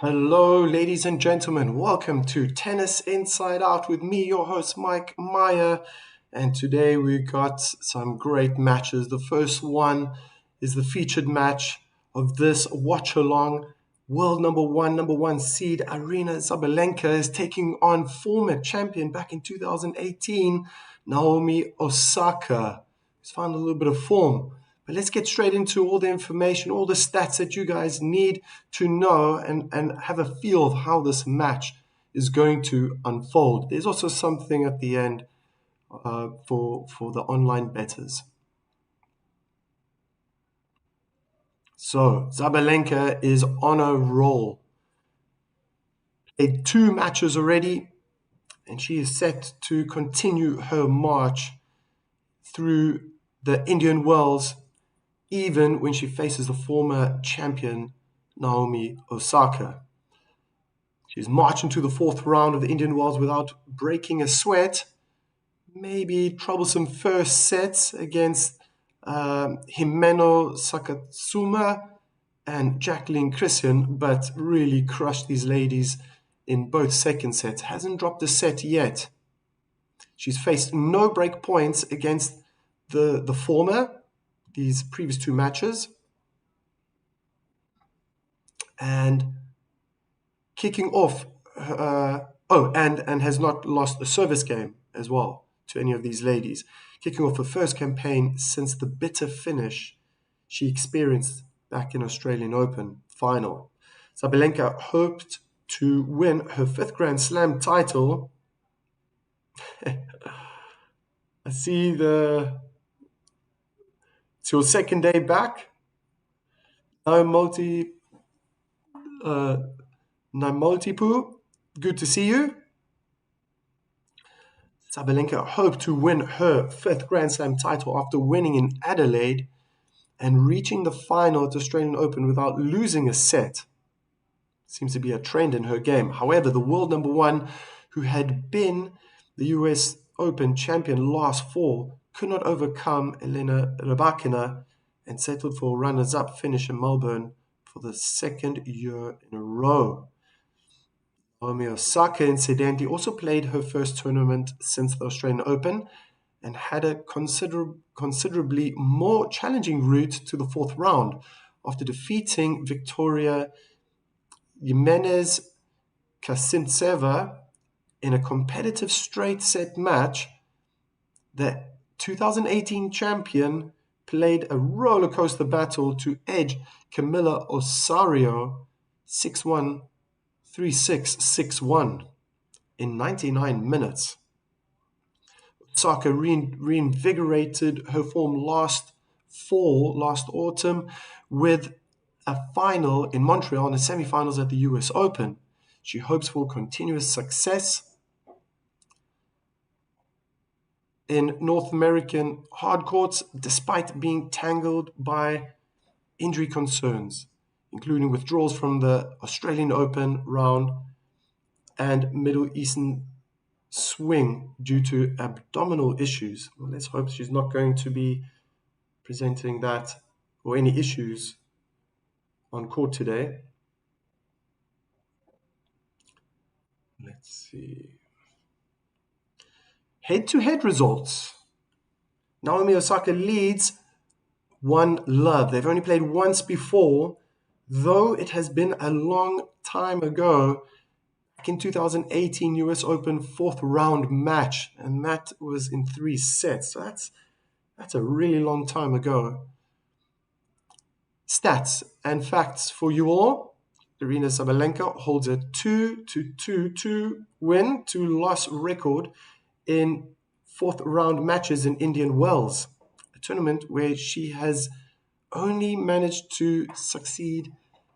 Hello, ladies and gentlemen. Welcome to Tennis Inside Out with me, your host, Mike Meyer. And today we got some great matches. The first one is the featured match of this watch along. World number one seed Arina Sabalenka is taking on former champion back in 2018, Naomi Osaka. Who's found a little bit of form. But let's get straight into all the information, all the stats that you guys need to know and have a feel of how this match is going to unfold. There's also something at the end for the online bettors. So Sabalenka is on a roll. Played 2 matches already, and she is set to continue her march through the Indian Wells, even when she faces the former champion Naomi Osaka. She's marching to the 4th round of the Indian Wells without breaking a sweat. Maybe troublesome first sets against Himeno Sakatsuma and Jacqueline Christian, but really crushed these ladies in both second sets. Hasn't dropped a set yet. She's faced no break points against the former, these previous 2 matches. And kicking off, and has not lost a service game as well to any of these ladies. Kicking off her first campaign since the bitter finish she experienced back in Australian Open final. Sabalenka hoped to win her 5th Grand Slam title. I see it's your second day back. Naimultipu, good to see you. Sabalenka hoped to win her 5th Grand Slam title after winning in Adelaide and reaching the final at the Australian Open without losing a set. Seems to be a trend in her game. However, the world number one, who had been the US Open champion last fall, could not overcome Elena Rybakina and settled for a runners-up finish in Melbourne for the 2nd year in a row. Naomi Osaka, incidentally, also played her first tournament since the Australian Open and had a considerably more challenging route to the 4th round after defeating Victoria Jimenez Kasintseva in a competitive straight-set match. The 2018 champion played a roller coaster battle to edge Camila Osorio 6-1, 3-6, 6-1 in 99 minutes. Osaka reinvigorated her form last autumn, with a final in Montreal and the semifinals at the US Open. She hopes for continuous success in North American hard courts, despite being tangled by injury concerns, including withdrawals from the Australian Open round and Middle Eastern swing due to abdominal issues. Well, let's hope she's not going to be presenting that or any issues on court today. Let's see. Head-to-head results. Naomi Osaka leads 1-love. They've only played once before, though it has been a long time ago. Back in 2018 US Open 4th round match, and that was in 3 sets. So that's a really long time ago. Stats and facts for you all. Arina Sabalenka holds a 2-2 win to loss record in 4th round matches in Indian Wells, a tournament where she has only managed to succeed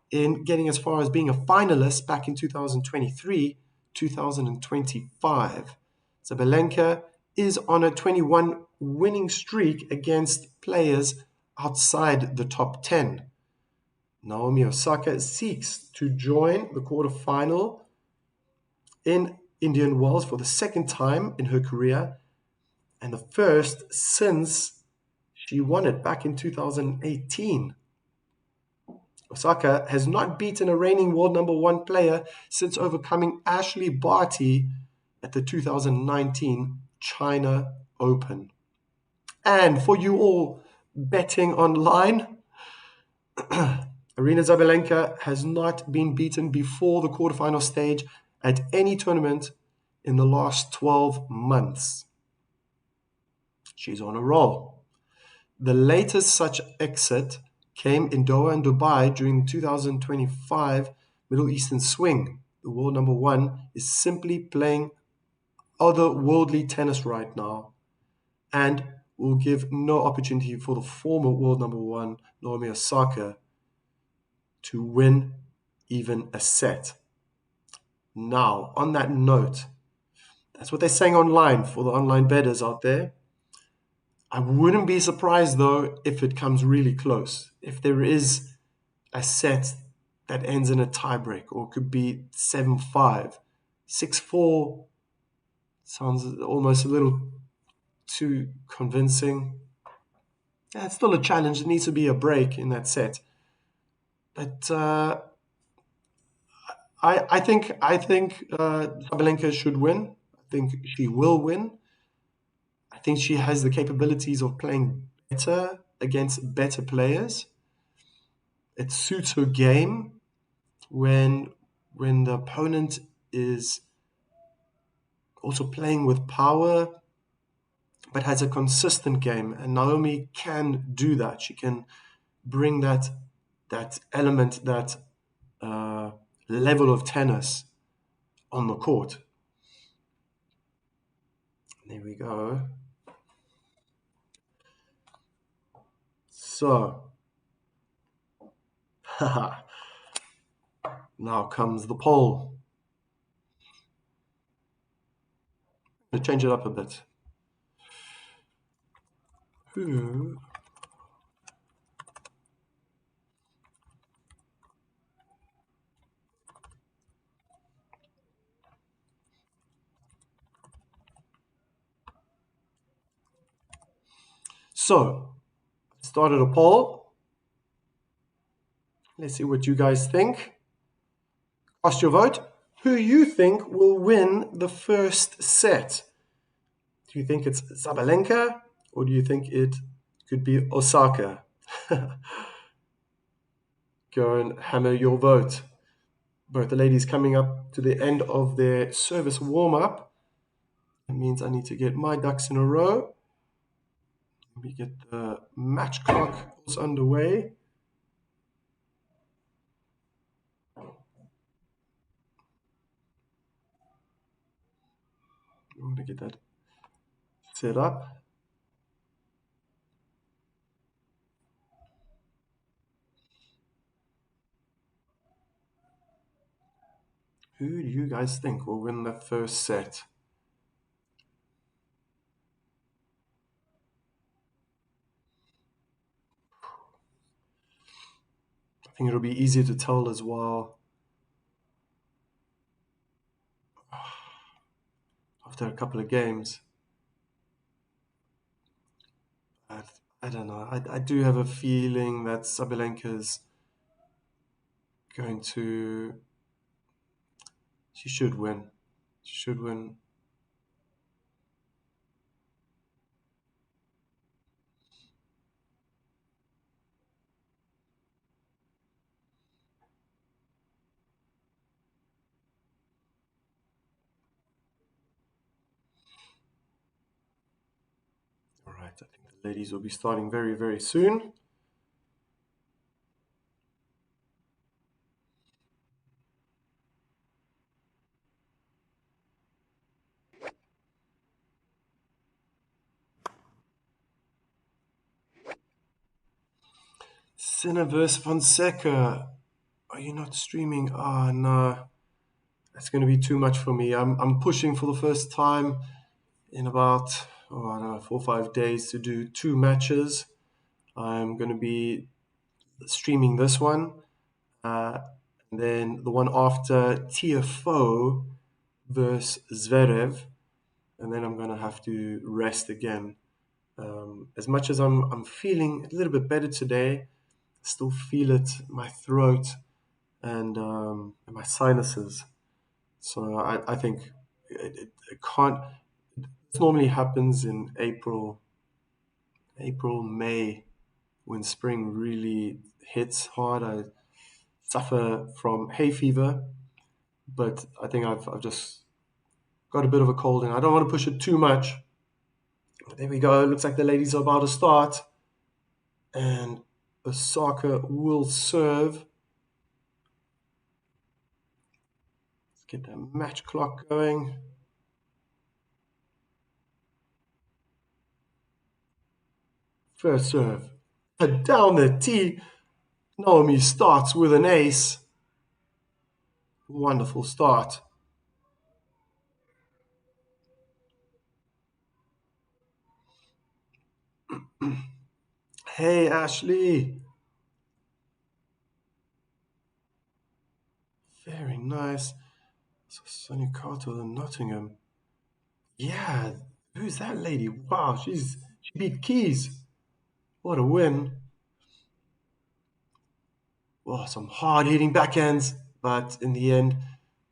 in getting as far as being a finalist back in 2023, 2025. Sabalenka is on a 21 winning streak against players outside the top 10. Naomi Osaka seeks to join the quarterfinal in Indian Wells for the 2nd time in her career, and the first since she won it back in 2018. Osaka has not beaten a reigning world number one player since overcoming Ashley Barty at the 2019 China Open. And for you all betting online, Arina Sabalenka has not been beaten before the quarterfinal stage at any tournament in the last 12 months. She's on a roll. The latest such exit came in Doha and Dubai during 2025 Middle Eastern Swing. The world number one is simply playing otherworldly tennis right now and will give no opportunity for the former world number one, Naomi Osaka, to win even a set. Now, on that note, that's what they're saying online for the online bettors out there. I wouldn't be surprised though if it comes really close. If there is a set that ends in a tiebreak, or could be 7-5, 6-4 sounds almost a little too convincing. Yeah, it's still a challenge. There needs to be a break in that set. But I think Sabalenka should win. I think she will win. I think she has the capabilities of playing better against better players. It suits her game when the opponent is also playing with power but has a consistent game, and Naomi can do that. She can bring that element, that uh, level of tennis on the court. There we go. So, now comes the poll. Let's change it up a bit. Who So, started a poll. Let's see what you guys think. Cast your vote. Who you think will win the first set? Do you think it's Sabalenka, or do you think it could be Osaka? Go and hammer your vote. Both the ladies coming up to the end of their service warm-up. That means I need to get my ducks in a row. We get the match clock underway. We want to get that set up. Who do you guys think will win the first set? I think it'll be easier to tell as well after a couple of games. I don't know. I do have a feeling that Sabalenka's going to... She should win. She should win. All right, I think the ladies will be starting very, very soon. Cineverse Fonseca, are you not streaming? Ah, no. That's going to be too much for me. I'm pushing for the first time in about, I don't know, 4 or 5 days to do 2 matches. I'm going to be streaming this one. And then the one after, TFO versus Zverev. And then I'm going to have to rest again. As much as I'm feeling a little bit better today, Still feel it in my throat and my sinuses. So I think it can't. This normally happens in April, May, when spring really hits hard. I suffer from hay fever, but I think I've just got a bit of a cold, and I don't want to push it too much. But there we go. It looks like the ladies are about to start, and Osaka will serve. Let's get the match clock going. First serve. Down the tee. Naomi starts with an ace. Wonderful start. Hey, Ashley. Very nice. So Sonny Carter and Nottingham. Yeah, who's that lady? Wow, she beat Keys. What a win. Well, some hard hitting backhands, but in the end,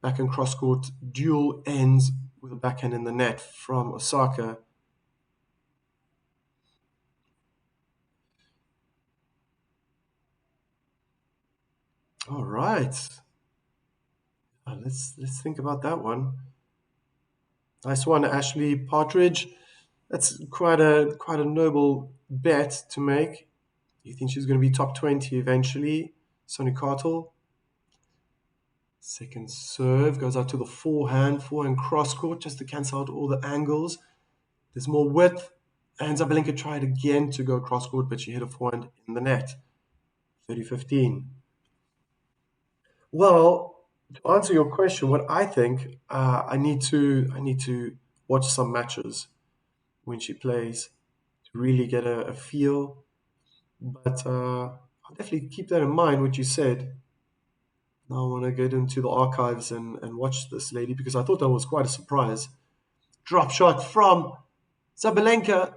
backhand cross court duel ends with a backhand in the net from Osaka. All right. Let's think about that one. Nice one, Ashley Partridge. That's quite a noble bet to make. You think she's going to be top 20 eventually? Sonny Cartel. Second serve goes out to the forehand cross court just to cancel out all the angles. There's more width. And Sabalenka tried again to go cross court, but she hit a forehand in the net. 30-15. Well, to answer your question, what I think, I need to watch some matches when she plays to really get a feel. But I'll definitely keep that in mind, what you said. Now I want to get into the archives and watch this lady because I thought that was quite a surprise. Drop shot from Sabalenka.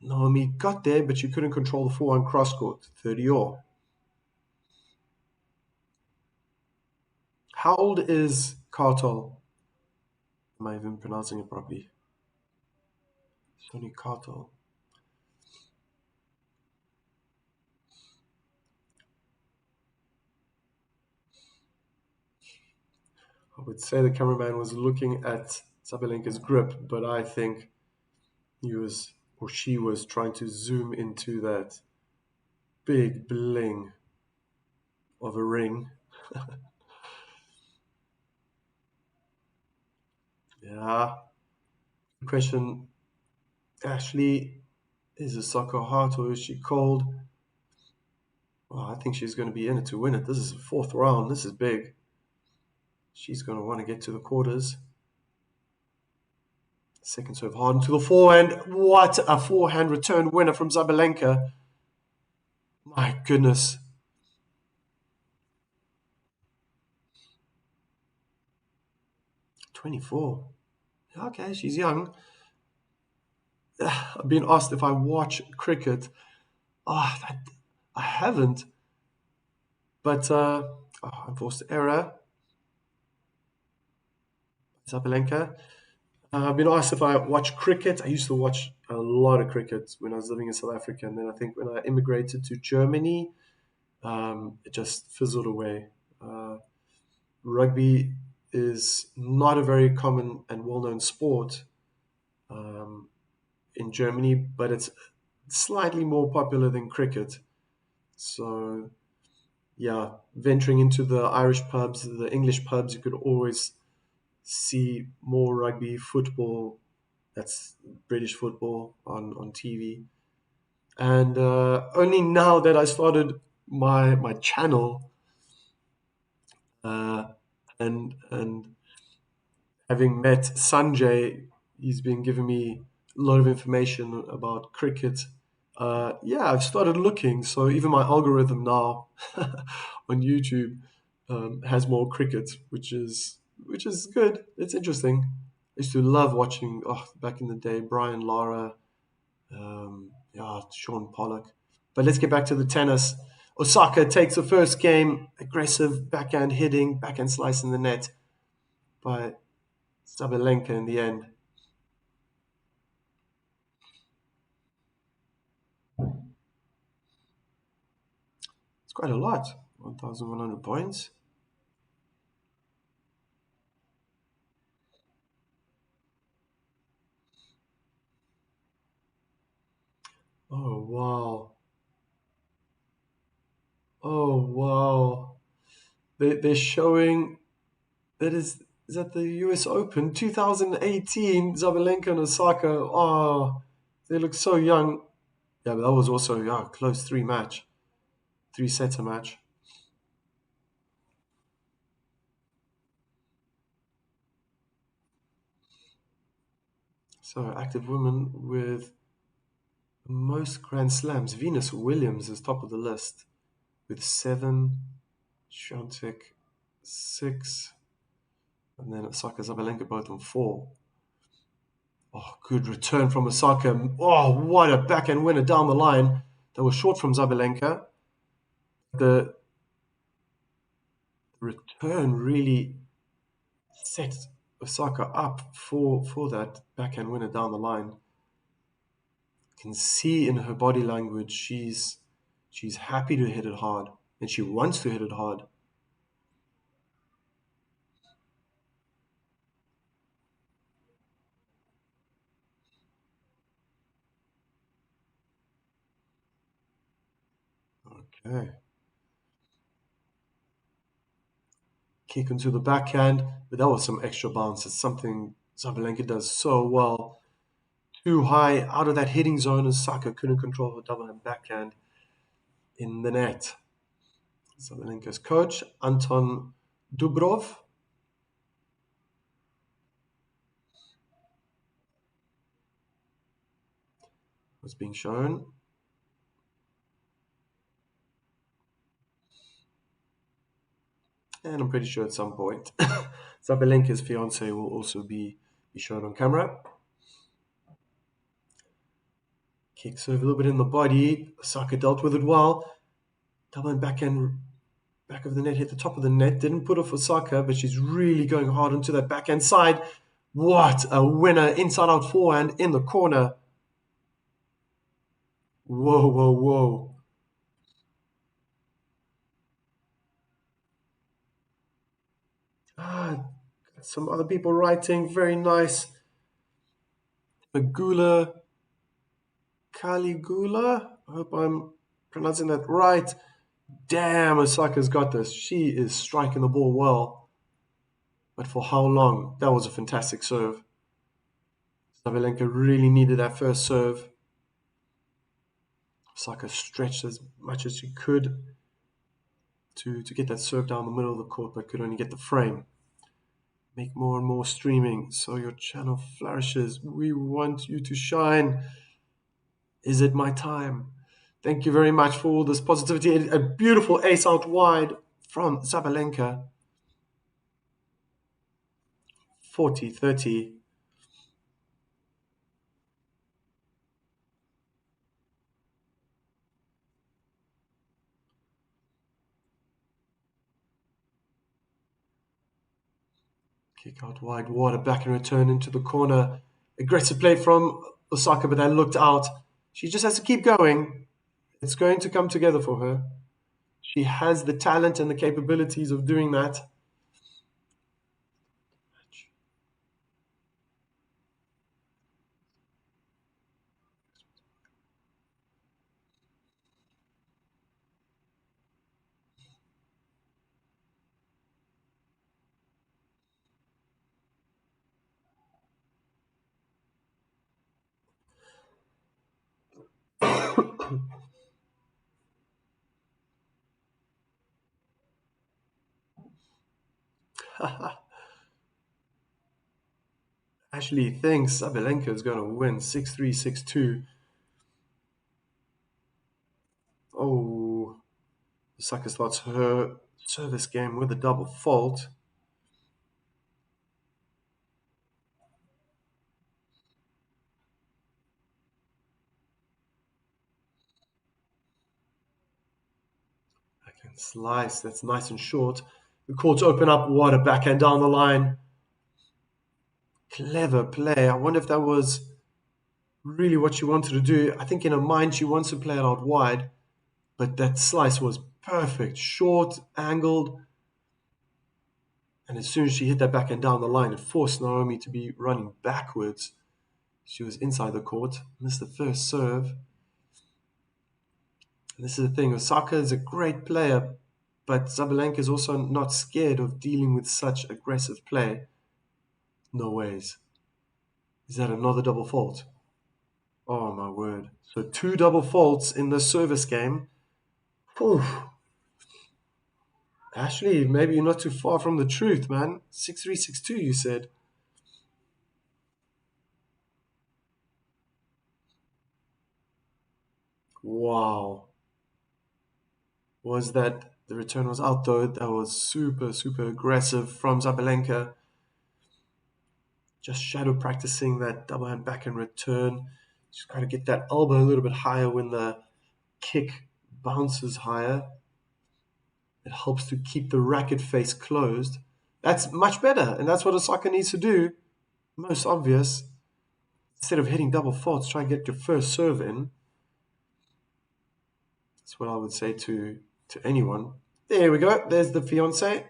Naomi got there, but she couldn't control the forehand cross court. 30 all. How old is Cartel? Am I even pronouncing it properly? Sonny Cartel. I would say the cameraman was looking at Sabalenka's grip, but I think he was or she was trying to zoom into that big bling of a ring. Yeah. Question, Ashley, is a soccer hot or is she cold? Well, I think she's going to be in it to win it. This is the fourth round. This is big. She's going to want to get to the quarters. Second serve hard into the forehand. What a forehand return winner from Sabalenka. My goodness. 24. Okay, she's young. I've been asked if I watch cricket. Oh, I haven't. But unforced error. Sabalenka. I've been asked if I watch cricket. I used to watch a lot of cricket when I was living in South Africa. And then I think when I immigrated to Germany, it just fizzled away. Rugby is not a very common and well known sport um, in Germany, but it's slightly more popular than cricket. So, yeah, venturing into the Irish pubs, the English pubs, you could always see more rugby, football, that's British football on TV. And only now that I started my channel uh, and having met Sanjay, he's been giving me a lot of information about cricket. Yeah, I've started looking. So even my algorithm now on YouTube has more cricket, which is good. It's interesting. I used to love watching. Oh, back in the day, Brian Lara, yeah, Sean Pollock. But let's get back to the tennis. Osaka takes the first game, aggressive backhand hitting, backhand slice in the net by Sabalenka in the end. It's quite a lot, 1,100 points. Oh, wow. Oh, wow. They're showing that is that the US Open 2018, Sabalenka and Osaka. Oh, they look so young. Yeah, but that was also close three sets a match. So active women with most Grand Slams. Venus Williams is top of the list with 7, Swiatek 6, and then Osaka Sabalenka both on 4. Oh, good return from Osaka. Oh, what a backhand winner down the line. That was short from Zabalenka. The return really set Osaka up for that backhand winner down the line. You can see in her body language she's happy to hit it hard and she wants to hit it hard. Okay. Kick into the backhand, but that was some extra bounce. It's something Zabalenka does so well. Too high out of that hitting zone, and Saka couldn't control her double hand backhand in the net. Sabalenka's coach, Anton Dubrov, was being shown. And I'm pretty sure at some point Sabalenka's fiance will also be shown on camera. Kicks her a little bit in the body. Osaka dealt with it well. Double and backhand, back of the net, hit the top of the net. Didn't put off Osaka, but she's really going hard onto that backhand side. What a winner! Inside out forehand in the corner. Whoa, whoa, whoa. Ah, some other people writing. Very nice. Magula Caligula. I hope I'm pronouncing that right. Damn, Osaka's got this. She is striking the ball well. But for how long? That was a fantastic serve. Sabalenka really needed that first serve. Osaka stretched as much as she could to get that serve down the middle of the court, but could only get the frame. Make more and more streaming so your channel flourishes. We want you to shine. Is it my time? Thank you very much for all this positivity. A beautiful ace out wide from Sabalenka. 40-30. Kick out wide, water back and return into the corner. Aggressive play from Osaka, but that looked out. She just has to keep going. It's going to come together for her. She has the talent and the capabilities of doing that. Ashley thinks Sabalenka is going to win 6-3, 6-2. Oh, Osaka starts her service game with a double fault. And slice, that's nice and short. The courts open up, what a backhand down the line. Clever play. I wonder if that was really what she wanted to do. I think in her mind she wants to play it out wide, but that slice was perfect. Short, angled, and as soon as she hit that backhand down the line, it forced Naomi to be running backwards. She was inside the court, missed the first serve. And this is the thing, Osaka is a great player, but Sabalenka is also not scared of dealing with such aggressive play. No ways. Is that another double fault? Oh my word. So 2 double faults in the service game. Whew. Ashley, maybe you're not too far from the truth, man. 6-3, 6-2, you said. Wow. Was that the return was out though? That was super, super aggressive from Sabalenka. Just shadow practicing that double hand backhand return. Just got to get that elbow a little bit higher when the kick bounces higher. It helps to keep the racket face closed. That's much better, and that's what Osaka needs to do. Most obvious. Instead of hitting double faults, try and get your first serve in. That's what I would say to anyone. There we go. There's the fiance.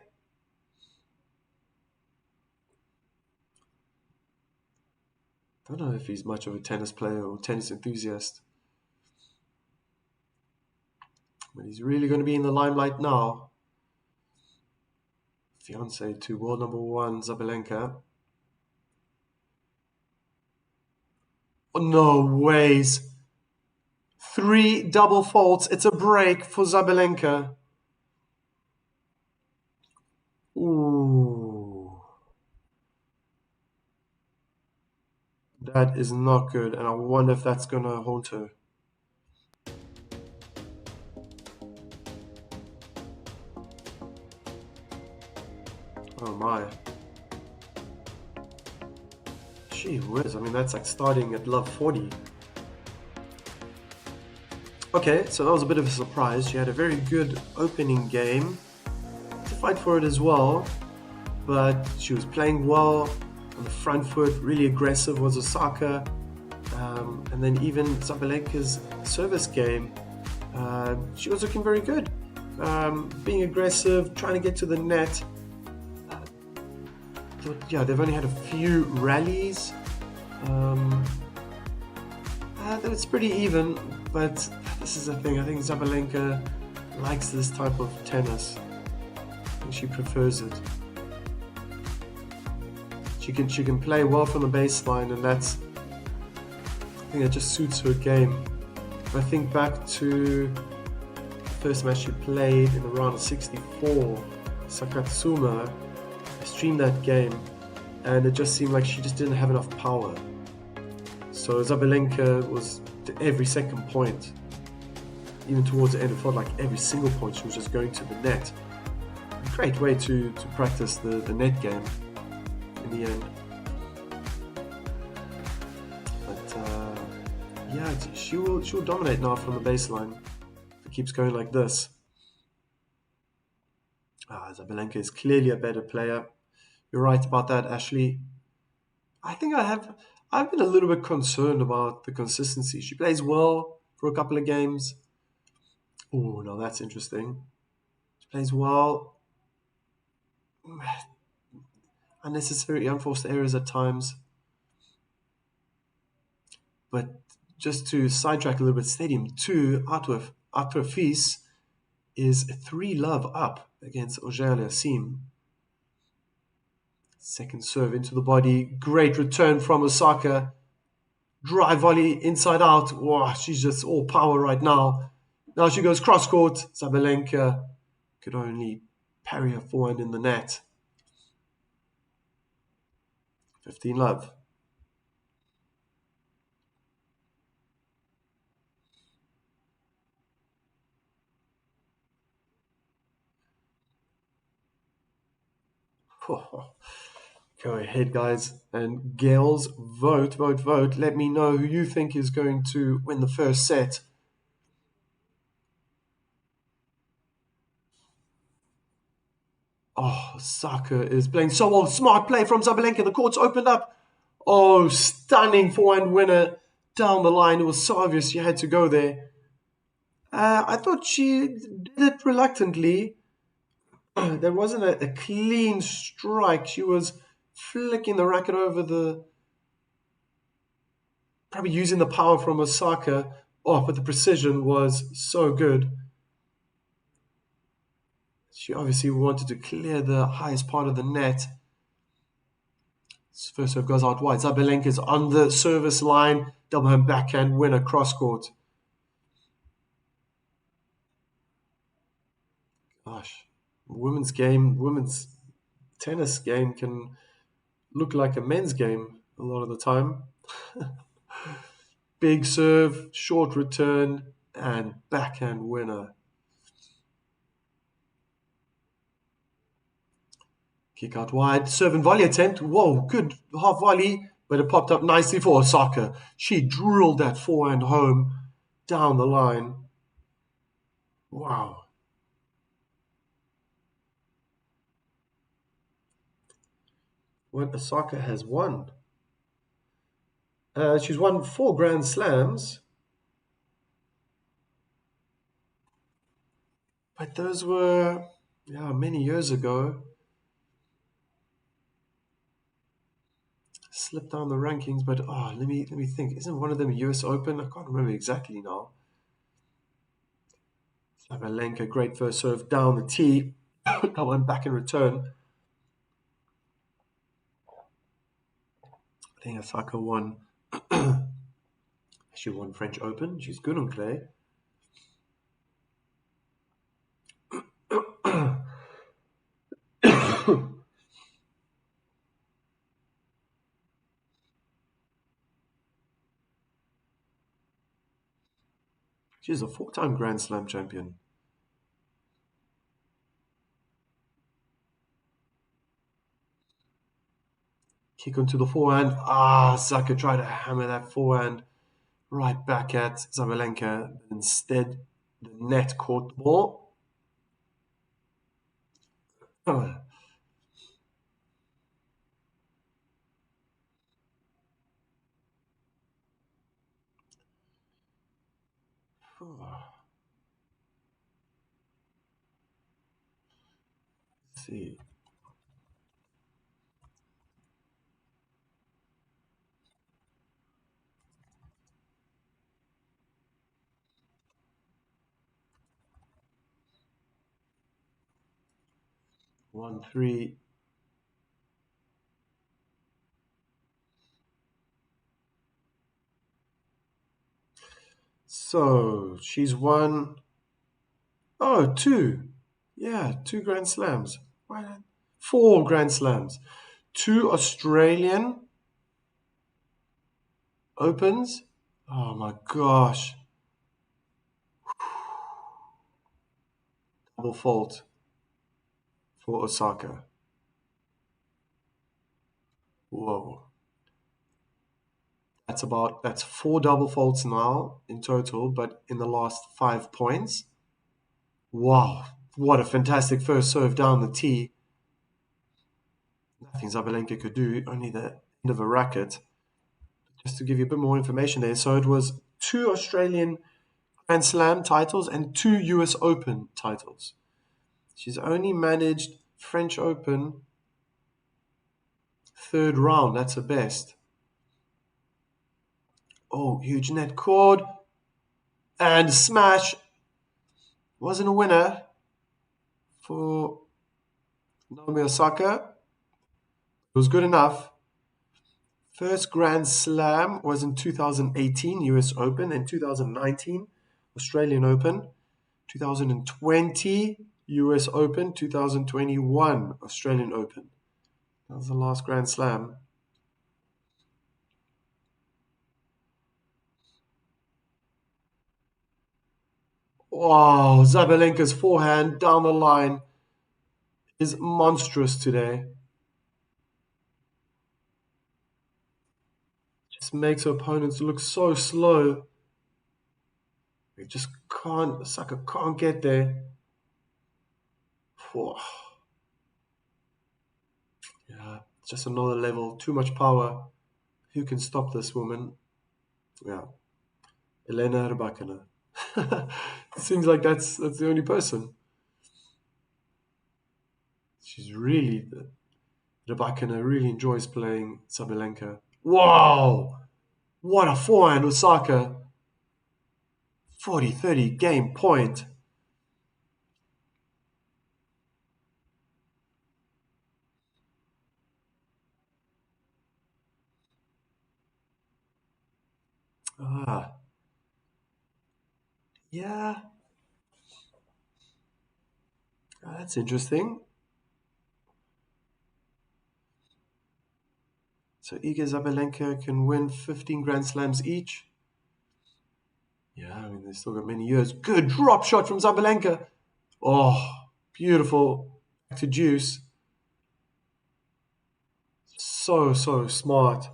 Don't know if he's much of a tennis player or tennis enthusiast. But he's really going to be in the limelight now. Fiance to world number 1, Sabalenka. Oh, no ways. 3 double faults. It's a break for Sabalenka. Ooh. That is not good, and I wonder if that's going to haunt her. Oh my. Gee whiz, I mean, that's like starting at love 40. Okay, so that was a bit of a surprise. She had a very good opening game to fight for it as well, but she was playing well on the front foot, really aggressive was Osaka, and then even Sabalenka's service game, she was looking very good, being aggressive, trying to get to the net. Yeah, they've only had a few rallies. It's pretty even, but this is the thing. I think Sabalenka likes this type of tennis. I think she prefers it. She can play well from the baseline, and I think that just suits her game. If I think back to the first match she played in the round of 64, Sakatsuma, I streamed that game, and it just seemed like she just didn't have enough power. So Sabalenka was to every second point, even towards the end, it felt like every single point she was just going to the net. A great way to practice the net game in the end. But yeah, she'll dominate now from the baseline if it keeps going like this. Sabalenka is clearly a better player. You're right about that, Ashley. I think I've been a little bit concerned about the consistency. She plays well for a couple of games. Oh, no, that's interesting. She plays well. Unnecessary, unforced errors at times. But just to sidetrack a little bit, Stadium 2, Arthur is 3-love up against Auger-Aliassime. Second serve into the body. Great return from Osaka. Drive volley inside out. Wow, she's just all power right now. Now she goes cross court. Sabalenka could only parry a forehand in the net. 15-love. Go ahead, guys, and girls, vote. Let me know who you think is going to win the first set. Oh, Osaka is playing so well. Smart play from Sabalenka. The court's opened up. Oh, stunning forehand winner down the line. It was so obvious she had to go there. I thought she did it reluctantly. There wasn't a clean strike. She was flicking the racket over probably using the power from Osaka. Oh, but the precision was so good. She obviously wanted to clear the highest part of the net. First serve goes out wide. Zabalenka's on the service line. Double hand backhand winner cross court. Gosh, women's tennis game can look like a men's game a lot of the time. Big serve, short return, and backhand winner. Kick out wide, serve and volley attempt. Whoa, good half volley, but it popped up nicely for Osaka. She drilled that forehand home down the line. Wow. What Osaka has won. She's won 4 Grand Slams, but those were many years ago. Slipped down the rankings, but let me think. Isn't one of them US Open? I can't remember exactly now. Sabalenka, great first serve down the tee. That one back in return. I think Osaka won. She won French Open. She's good on clay. She's a 4-time Grand Slam champion. Kick onto the forehand. Osaka tried to hammer that forehand right back at Sabalenka. Instead, the net caught the ball. Let's see. One, three. So she's won. Oh, two. Yeah, 2 Grand Slams. Why not? 4 Grand Slams. 2 Australian Opens. Oh my gosh. Double fault for Osaka. Whoa. That's 4 double faults now in total, but in the last 5 points. Wow. What a fantastic first serve down the tee. Nothing Zabalenka could do, only the end of a racket. Just to give you a bit more information there. So it was 2 Australian Grand Slam titles and 2 US Open titles. She's only managed French Open 3rd round. That's her best. Oh, huge net cord. And smash. Wasn't a winner for Naomi Osaka. It was good enough. First Grand Slam was in 2018 US Open and 2019 Australian Open. 2020 US Open, 2021 Australian Open. That was the last Grand Slam. Wow, Zabalenka's forehand down the line is monstrous today. Just makes her opponents look so slow. They just can't, Osaka can't get there. Whew. Yeah, just another level. Too much power. Who can stop this woman? Yeah, Elena Rybakina. Seems like that's the only person. She's really Rybakina really enjoys playing Sabalenka. Wow! What a forehand, Osaka. 40-30 game point. Ah, yeah, that's interesting. So Iga Sabalenka can win 15 Grand Slams each. Yeah, I mean, they've still got many years. Good drop shot from Sabalenka. Oh, beautiful. Back to deuce. So smart.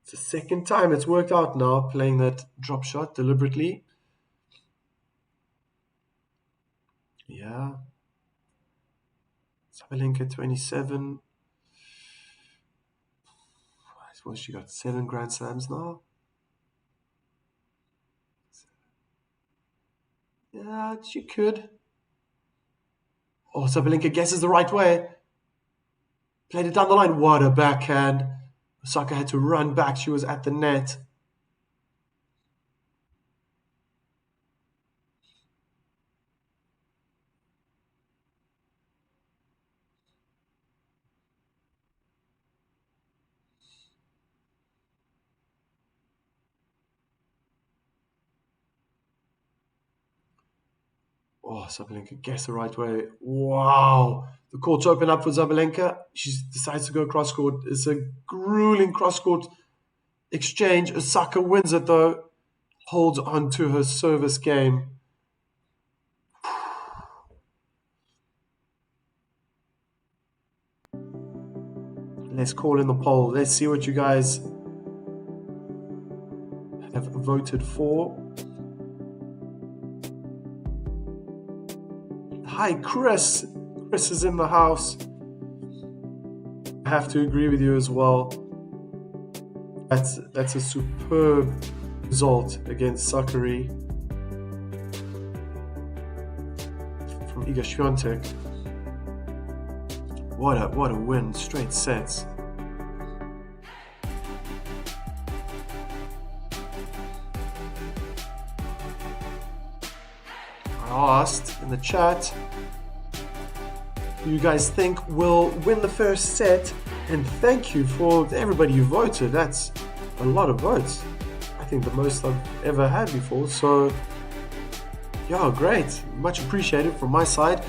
It's the second time it's worked out now, playing that drop shot deliberately. Yeah. Sabalenka 27. I suppose she got 7 Grand Slams now. Yeah, she could. Oh, Sabalenka guesses the right way. Played it down the line. What a backhand. Osaka had to run back. She was at the net. Oh, Sabalenka guessed the right way. Wow. The court's open up for Sabalenka. She decides to go cross court. It's a grueling cross court exchange. Osaka wins it though. Holds on to her service game. Let's call in the poll. Let's see what you guys have voted for. Hi, Chris. Chris is in the house. I have to agree with you as well. That's a superb result against Sakari from Iga Świątek. What a win, straight sets. I asked in the chat who you guys think will win the first set, and thank you for everybody who voted. That's a lot of votes. I think the most I've ever had before. So yeah, great. Much appreciated from my side.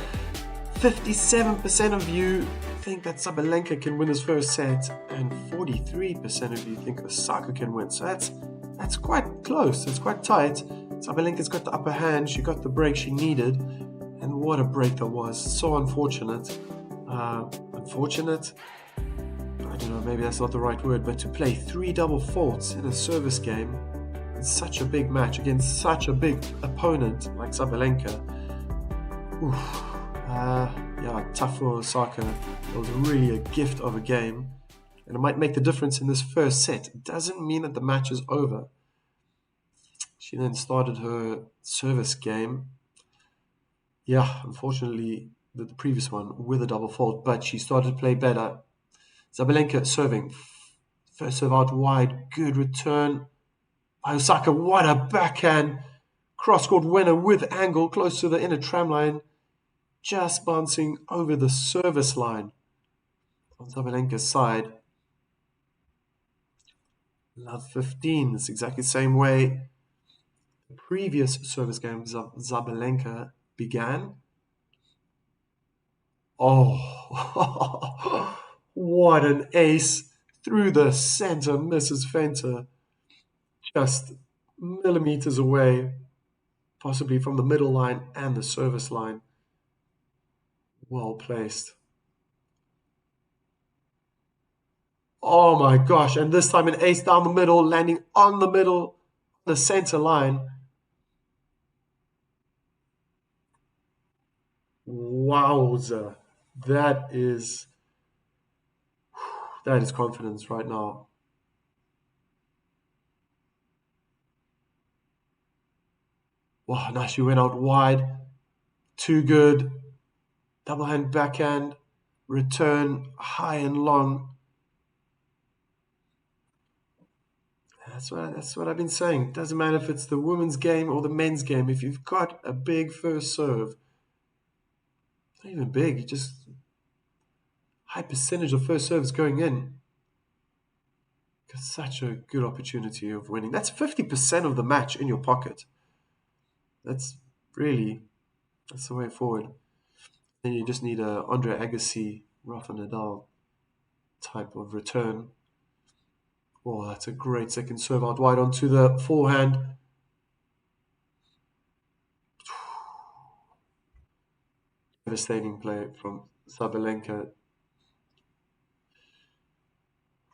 57% of you think that Sabalenka can win his first set, and 43% of you think Osaka can win. So that's quite close. It's quite tight. Sabalenka's got the upper hand. She got the break she needed, and what a break that was. So unfortunate. Unfortunate. I don't know. Maybe that's not the right word, but to play 3 double faults in a service game in such a big match against such a big opponent like Sabalenka. Oof. Yeah, tough for Osaka. It was really a gift of a game, and it might make the difference in this first set. It doesn't mean that the match is over. She then started her service game. Yeah, unfortunately, the previous one with a double fault, but she started to play better. Sabalenka serving. First serve out wide. Good return by Osaka. What a backhand. Cross-court winner with angle close to the inner tram line. Just bouncing over the service line on Sabalenka's side. Love 15. It's exactly the same way the previous service game Sabalenka began. Oh, what an ace. Through the center, misses Fenter. Just millimeters away, possibly from the middle line and the service line. Well placed. Oh my gosh, and this time an ace down the middle, landing on the middle, the center line. Wowza. That is That is confidence right now. Wow, now she went out wide. Too good. Double hand backhand. Return high and long. That's what I've been saying. It doesn't matter if it's the women's game or the men's game. If you've got a big first serve, not even big, just high percentage of first serves going in. Got such a good opportunity of winning. That's 50% of the match in your pocket. That's really that's the way forward. Then you just need a Andre Agassi, Rafa Nadal type of return. Oh, that's a great second serve out wide onto the forehand. Devastating play from Sabalenka.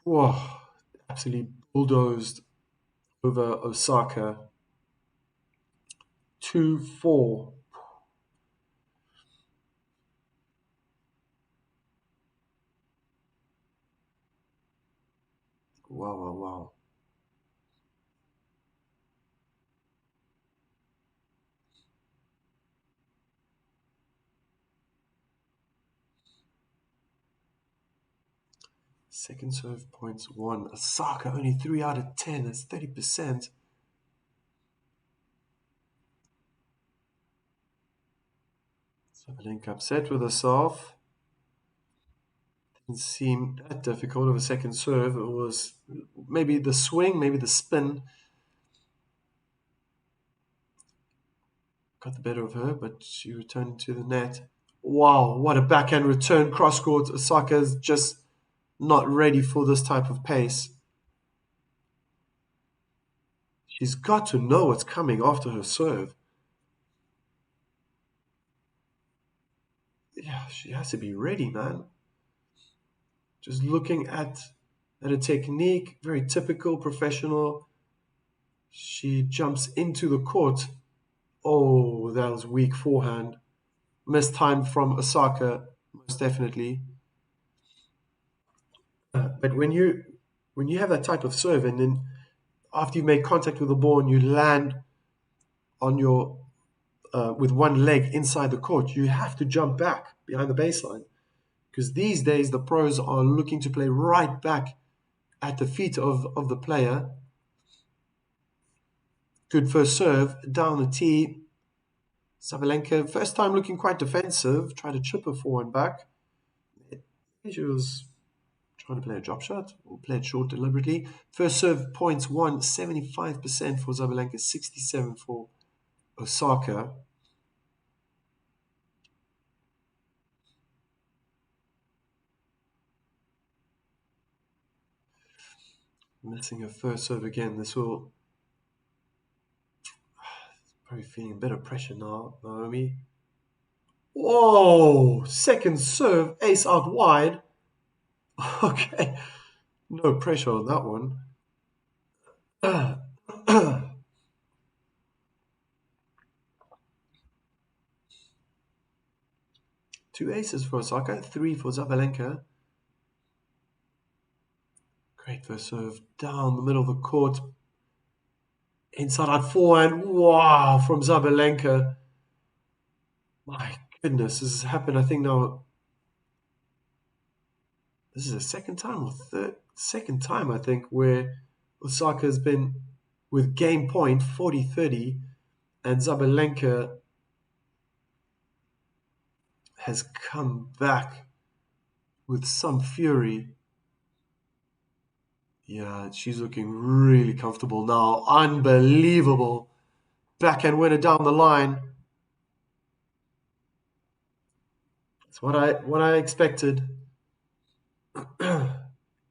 Whoa, absolutely bulldozed over Osaka. 2-4. Wow, wow, wow. Second serve points 1. Osaka only 3 out of 10. That's 30%. Sabalenka upset with herself. Didn't seem that difficult of a second serve. It was maybe the swing, maybe the spin got the better of her, but she returned to the net. Wow, what a backhand return cross court. Osaka's just not ready for this type of pace. She's got to know what's coming after her serve. Yeah, she has to be ready, man. Just looking at a technique, very typical professional. She jumps into the court. Oh, that was weak forehand. Missed time from Osaka, most definitely. But when you have that type of serve, and then after you've made contact with the ball and you land on your with one leg inside the court, you have to jump back behind the baseline because these days the pros are looking to play right back at the feet of the player. Good first serve down the tee. Sabalenka, first time looking quite defensive, tried to chip her forehand back. She was trying to play a drop shot or play it short deliberately. First serve points 1, 75% for Sabalenka, 67 for Osaka. Missing her first serve again. This will probably feeling a bit of pressure now, Naomi. Whoa! Second serve, ace out wide. Okay, no pressure on that one. Two aces for Osaka, 3 for Sabalenka. Great first serve down the middle of the court. Inside out forehand. Wow, from Sabalenka. My goodness, this has happened, I think now. This is the second time or second time, I think, where Osaka has been with game point 40-30 and Sabalenka has come back with some fury. Yeah, she's looking really comfortable now. Unbelievable. Backhand winner down the line. That's what I expected.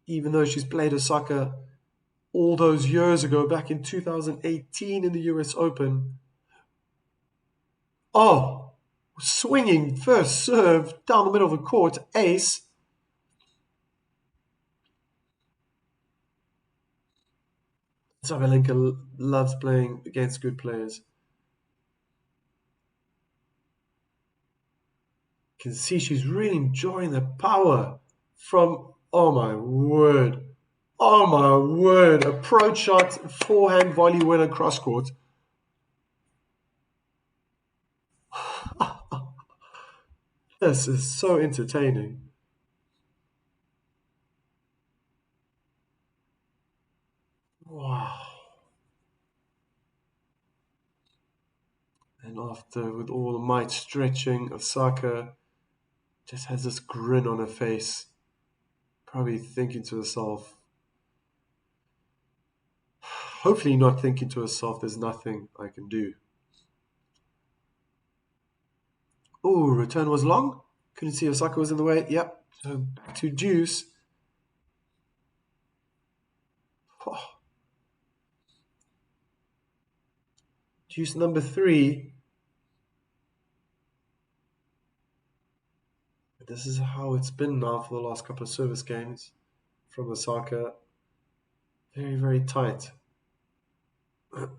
Even though she's played Osaka all those years ago, back in 2018 in the US Open. Oh, swinging first serve down the middle of the court, ace. Sabalenka loves playing against good players. Can see she's really enjoying the power from Oh my word. Oh my word. Approach shot, forehand volley winner cross court. This is so entertaining. Wow. And after, with all the might stretching, Osaka just has this grin on her face, probably thinking to herself, hopefully not thinking to herself, there's nothing I can do. Oh, return was long. Couldn't see Osaka was in the way. Yep. So back to deuce. Oh, deuce number 3. This is how it's been now for the last couple of service games from Osaka. Very, very tight. And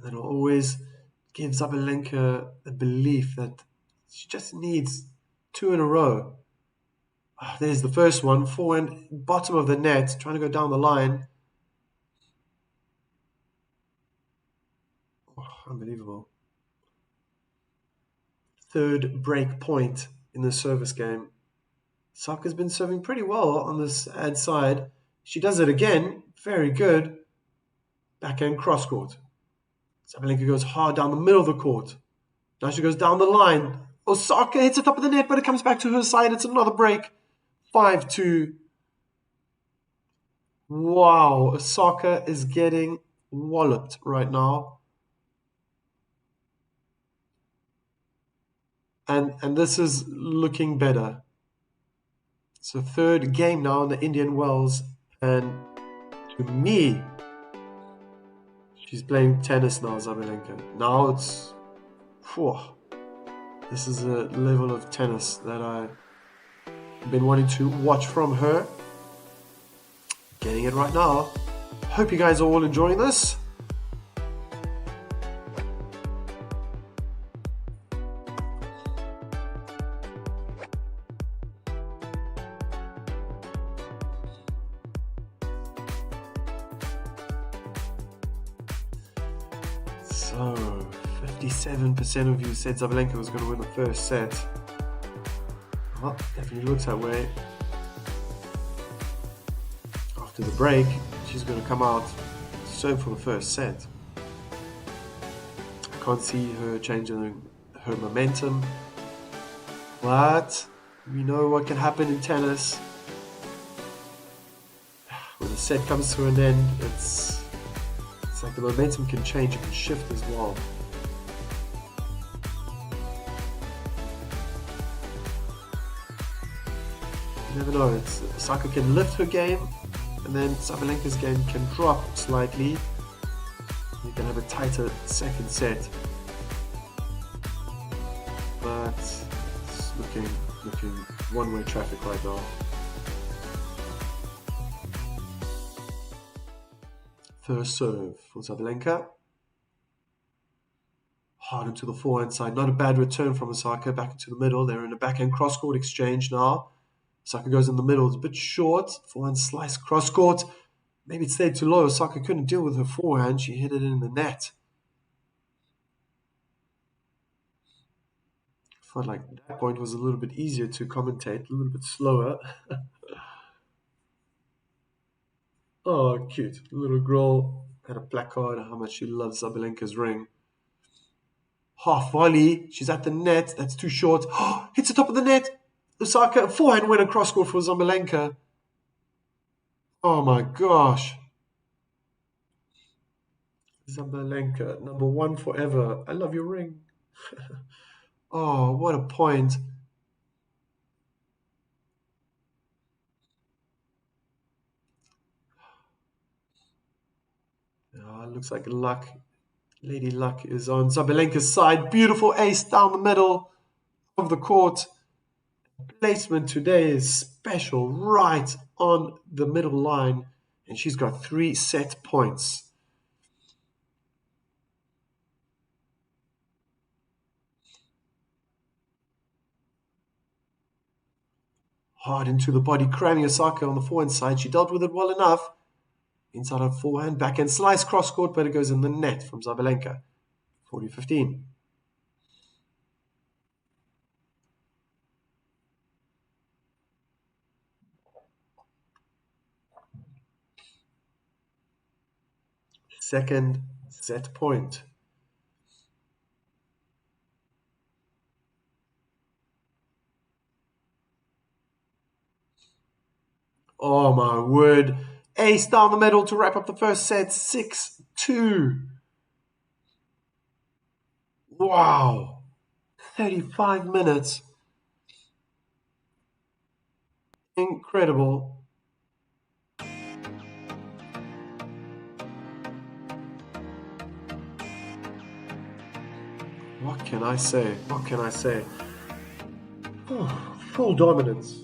that'll always give Sabalenka the belief that she just needs 2 in a row. Oh, there's the first one, forehand, bottom of the net, trying to go down the line. Oh, unbelievable. Third break point in the service game. Saka's been serving pretty well on this ad side. She does it again. Very good. Backhand cross court. Sabalenka goes hard down the middle of the court. Now she goes down the line. Osaka hits the top of the net, but it comes back to her side. It's another break. 5-2. Wow, Osaka is getting walloped right now. And this is looking better. It's the third game now in the Indian Wells. And to me, she's playing tennis now, Sabalenka. Now it's... Whew, this is a level of tennis that I've been wanting to watch from her. Getting it right now. Hope you guys are all enjoying this. So, 57% of you said Sabalenka was going to win the first set. Well, definitely looks that way. After the break, she's going to come out serve for the first set. I can't see her changing her momentum, but we know what can happen in tennis. When the set comes to an end, it's like the momentum can change, it can shift as well. You never know, Osaka can lift her game, and then Sabalenka's game can drop slightly. You can have a tighter second set. But it's looking one-way traffic right now. First serve for Sabalenka. Hard into the forehand side. Not a bad return from Osaka. Back into the middle. They're in a backhand cross-court exchange now. Osaka goes in the middle. It's a bit short. Forehand slice cross-court. Maybe it stayed too low. Osaka couldn't deal with her forehand. She hit it in the net. I felt like that point was a little bit easier to commentate. A little bit slower. Oh, cute. Little girl had a placard how much she loves Sabalenka's ring. Half volley. She's at the net. That's too short. Hits the top of the net. Osaka, forehand winner cross court for Sabalenka. Oh my gosh. Sabalenka, number 1 forever. I love your ring. Oh, what a point. Looks like luck. Lady Luck is on Sabalenka's side. Beautiful ace down the middle of the court. Placement today is special, right on the middle line. And she's got 3 set points. Hard into the body, cramming Osaka on the forehand side. She dealt with it well enough. Inside her forehand, backhand slice, cross court, but it goes in the net from Sabalenka. 40-15. Second set point. Oh my word. Ace down the middle to wrap up the first set. 6-2. Wow. 35 minutes. Incredible. What can I say? What can I say? Oh, full dominance.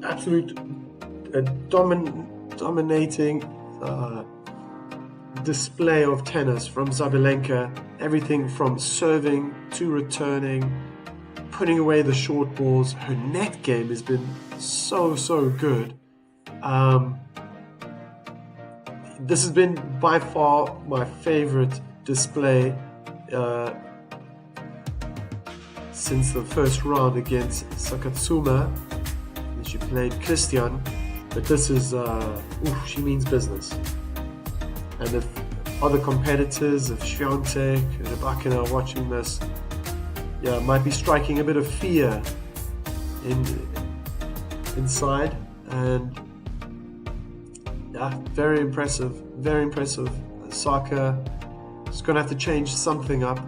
Absolute dominating display of tennis from Sabalenka. Everything from serving to returning, putting away the short balls. Her net game has been so good. This has been by far my favorite display since the first round against Sakatsuma. She played Christian, but this is, she means business. And if other competitors, if Swiatek, Rybakina are watching this, might be striking a bit of fear inside. And very impressive, very impressive. Osaka is going to have to change something up.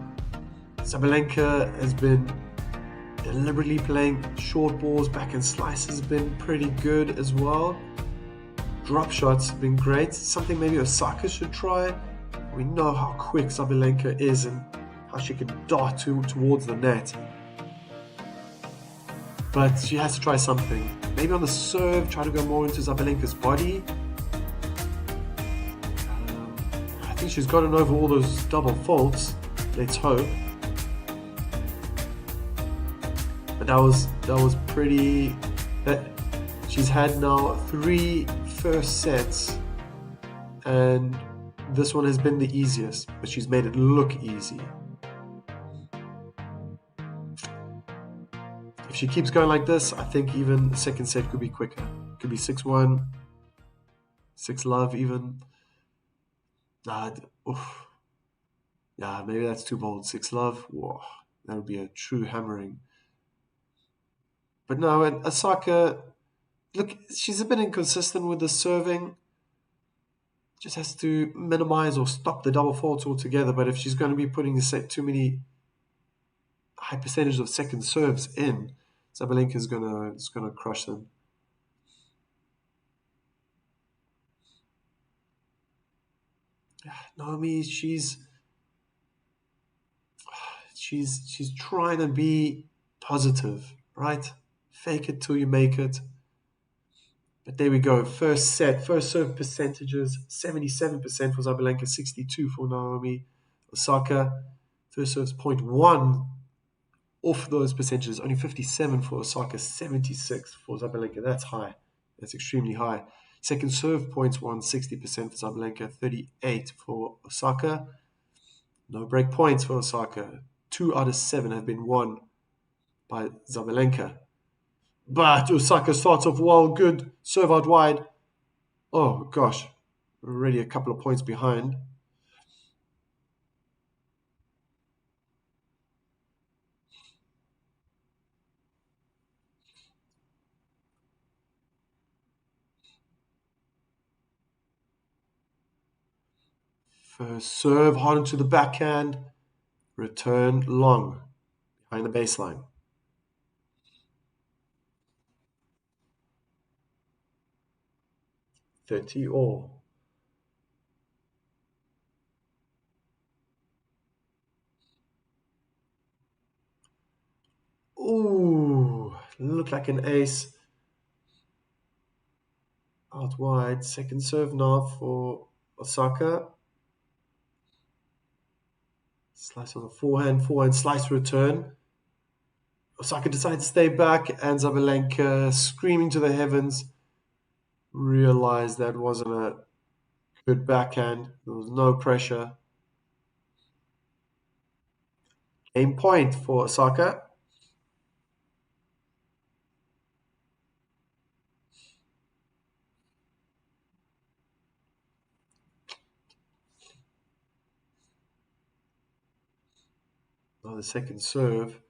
Sabalenka has been deliberately playing short balls, backhand slice has been pretty good as well. Drop shots have been great. Something maybe Osaka should try. We know how quick Sabalenka is and how she can dart towards the net. But she has to try something. Maybe on the serve, try to go more into Sabalenka's body. I think she's gotten over all those double faults. Let's hope. But that was pretty. She's had now 3 first sets, and this one has been the easiest, but she's made it look easy. If she keeps going like this, I think even the second set could be quicker. Could be 6-1, 6-love even. Maybe that's too bold. 6-love. Whoa, that would be a true hammering. But no, and Osaka, look, she's a bit inconsistent with the serving. Just has to minimize or stop the double faults altogether. But if she's going to be putting too many high percentage of second serves in, Sabalenka is gonna crush them. Naomi, she's trying to be positive, right? Fake it till you make it. But there we go. First set, first serve percentages: 77% for Sabalenka, 62% for Naomi. Osaka, first serves 0.1 off those percentages, only 57 for Osaka, 76 for Sabalenka. That's high. That's extremely high. Second serve points won, 60% for Sabalenka, 38 for Osaka. No break points for Osaka. 2 out of 7 have been won by Sabalenka. But Osaka starts off well, good serve out wide. Oh gosh, already a couple of points behind. First serve hard into the backhand, return long behind the baseline. $30 all. Ooh, looked like an ace. Out wide, second serve now for Osaka. Slice on the forehand, slice return. Osaka decided to stay back, and Sabalenka, screaming to the heavens, realized that wasn't a good backhand. There was no pressure. Game point for Osaka. Now the second serve.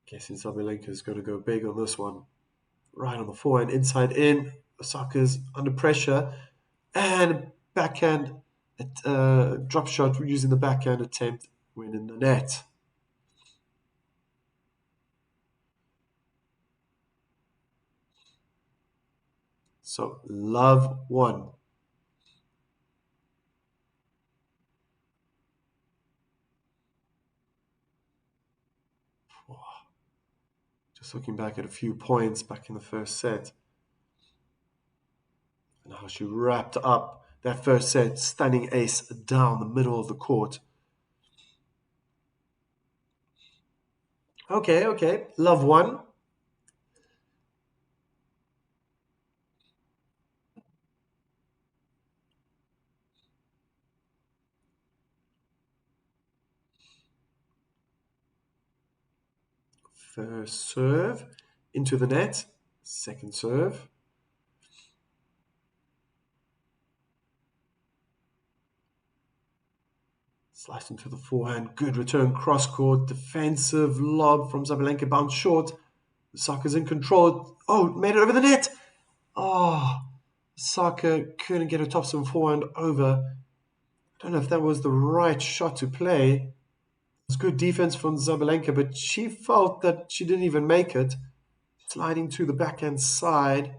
Guessing Sabalenka is going to go big on this one. Right on the forehand, inside in. Osaka's under pressure. And backhand drop shot using the backhand attempt win in the net. So love one. Just looking back at a few points back in the first set and how she wrapped up that first set, stunning ace down the middle of the court. Okay, love one. First serve into the net. Second serve. Slice into the forehand. Good return cross court. Defensive lob from Sabalenka, bounced short. Osaka's in control. Oh, made it over the net. Oh, Osaka couldn't get her topspin forehand over. I don't know if that was the right shot to play. It was good defense from Sabalenka, but she felt that she didn't even make it. Sliding to the backhand side.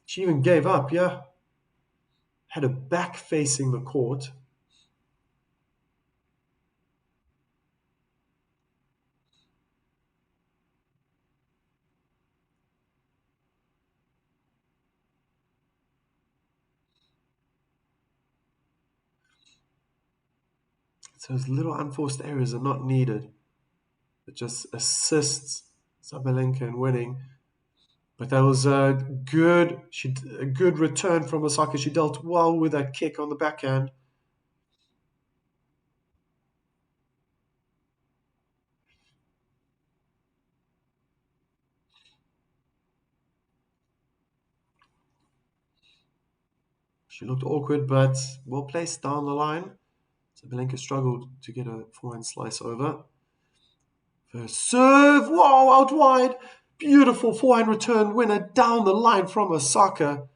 She even gave up, yeah. Had her back facing the court. So those little unforced errors are not needed. It just assists Sabalenka in winning. But that was a good return from Osaka. She dealt well with that kick on the backhand. She looked awkward, but well placed down the line. Sabalenka struggled to get a forehand slice over. First serve, wow, out wide. Beautiful forehand return winner down the line from Osaka.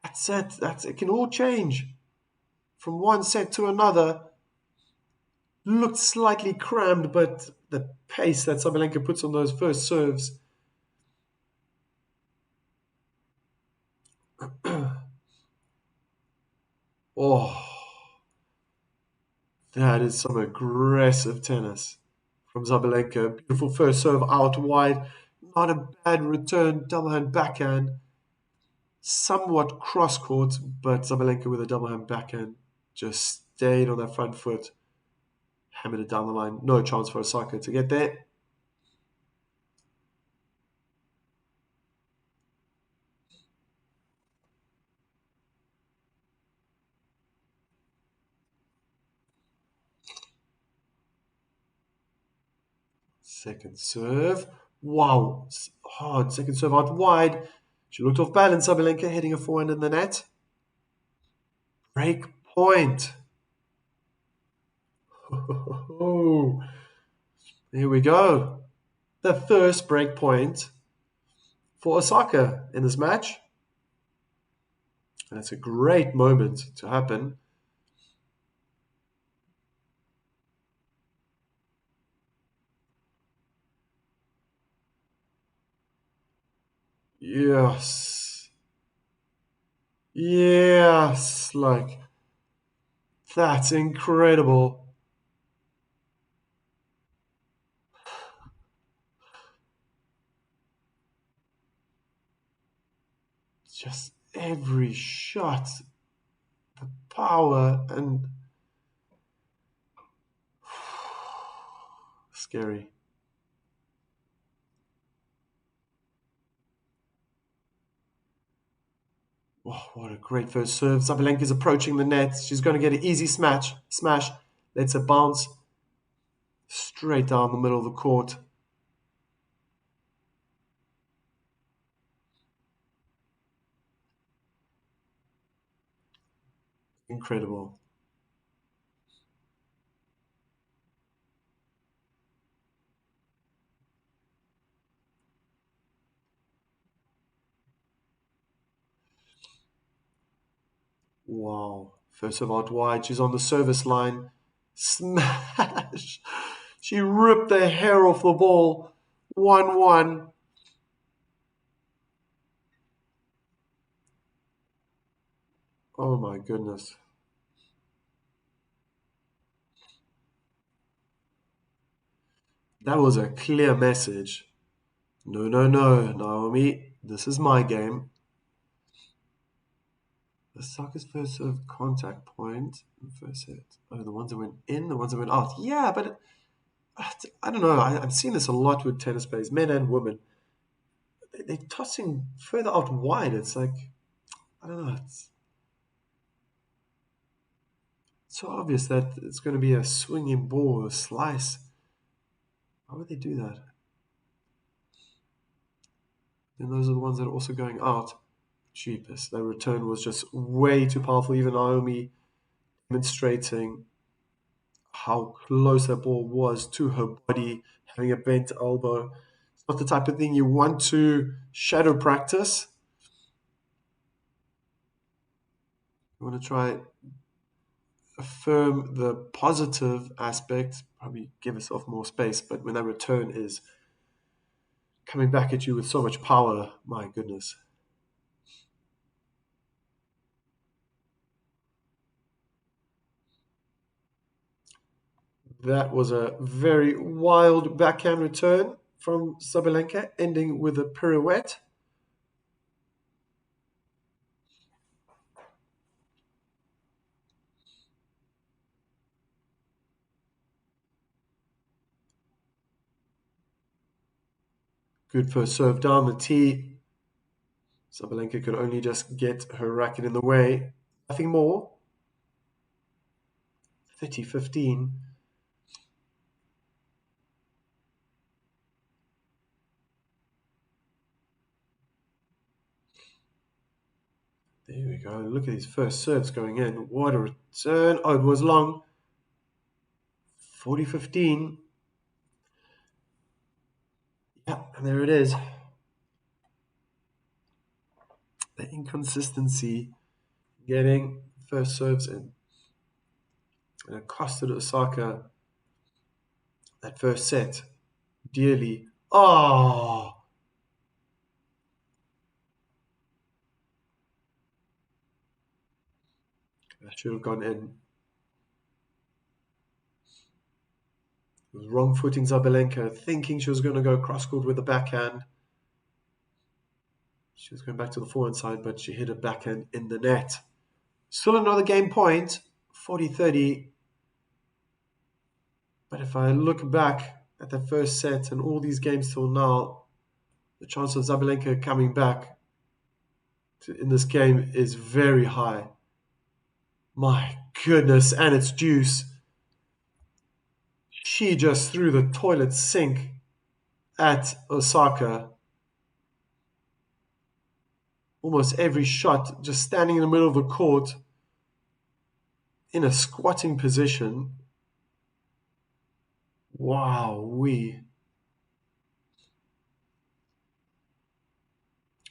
That's it. It can all change from one set to another. Looked slightly crammed, but the pace that Sabalenka puts on those first serves. Oh, that is some aggressive tennis from Sabalenka. Beautiful first serve out wide. Not a bad return, double hand backhand. Somewhat cross court, but Sabalenka with a double hand backhand just stayed on that front foot. Hammered it down the line. No chance for Osaka to get there. Second serve. Wow. Hard. Second serve out wide. She looked off balance. Sabalenka hitting a forehand in the net. Break point. Oh, here we go. The first break point for Osaka in this match. And it's a great moment to happen. Yes. Yes. Like, that's incredible. Just every shot, the power, and Scary. Oh, what a great first serve. Sabalenka is approaching the net. She's going to get an easy smash. Lets it bounce straight down the middle of the court. Incredible. Wow. First serve out wide. She's on the service line. Smash. She ripped the hair off the ball. 1-1. Oh my goodness. That was a clear message. No, no, no, Naomi. This is my game. Osaka's first serve contact point. First hit. Oh, the ones that went in, the ones that went out. Yeah, but I don't know. I've seen this a lot with tennis players, men and women. They're tossing further out wide. It's like, I don't know. It's so obvious that it's going to be a swinging ball, a slice. Why would they do that? And those are the ones that are also going out. Cheapest. Their return was just way too powerful. Even Naomi demonstrating how close that ball was to her body, having a bent elbow. It's not the type of thing you want to shadow practice. You want to try affirm the positive aspect, probably give yourself more space. But when that return is coming back at you with so much power, my goodness. That was a very wild backhand return from Sabalenka, ending with a pirouette. Good first serve down the tee. Sabalenka could only just get her racket in the way. Nothing more. 30-15. There we go. Look at his first serves going in. What a return. Oh, it was long. 40-15. Yeah, and there it is. The inconsistency getting first serves in. And it costed Osaka that first set dearly. Oh, that should have gone in. It was wrong footing Sabalenka, thinking she was going to go cross court with the backhand. She was going back to the forehand side, but she hit a backhand in the net. Still another game point, 40-30. But if I look back at the first set and all these games till now, the chance of Sabalenka coming back in this game is very high. My goodness, and it's deuce. She just threw the toilet sink at Osaka. Almost every shot, just standing in the middle of the court in a squatting position. Wow,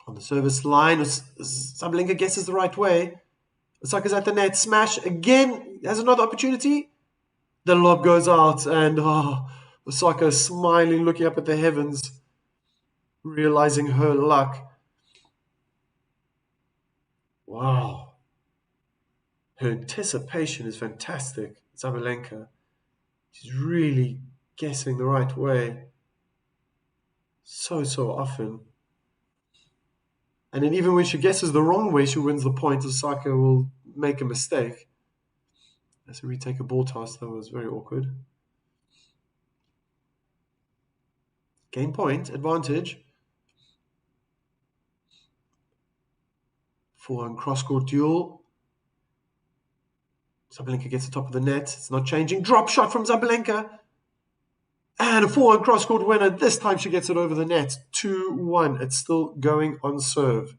on the service line, Sabalenka guesses the right way. Osaka's at the net, smash again, has another opportunity. The lob goes out, and Osaka smiling, looking up at the heavens, realizing her luck. Wow. Her anticipation is fantastic, Sabalenka. She's really guessing the right way. So often. And then even when she guesses the wrong way, she wins the point. Osaka will make a mistake. As a retake a ball toss, that was very awkward. Game point, advantage. Forehand cross-court duel. Sabalenka gets the top of the net. It's not changing. Drop shot from Sabalenka. And a forehand cross-court winner. This time she gets it over the net. 2-1. It's still going on serve.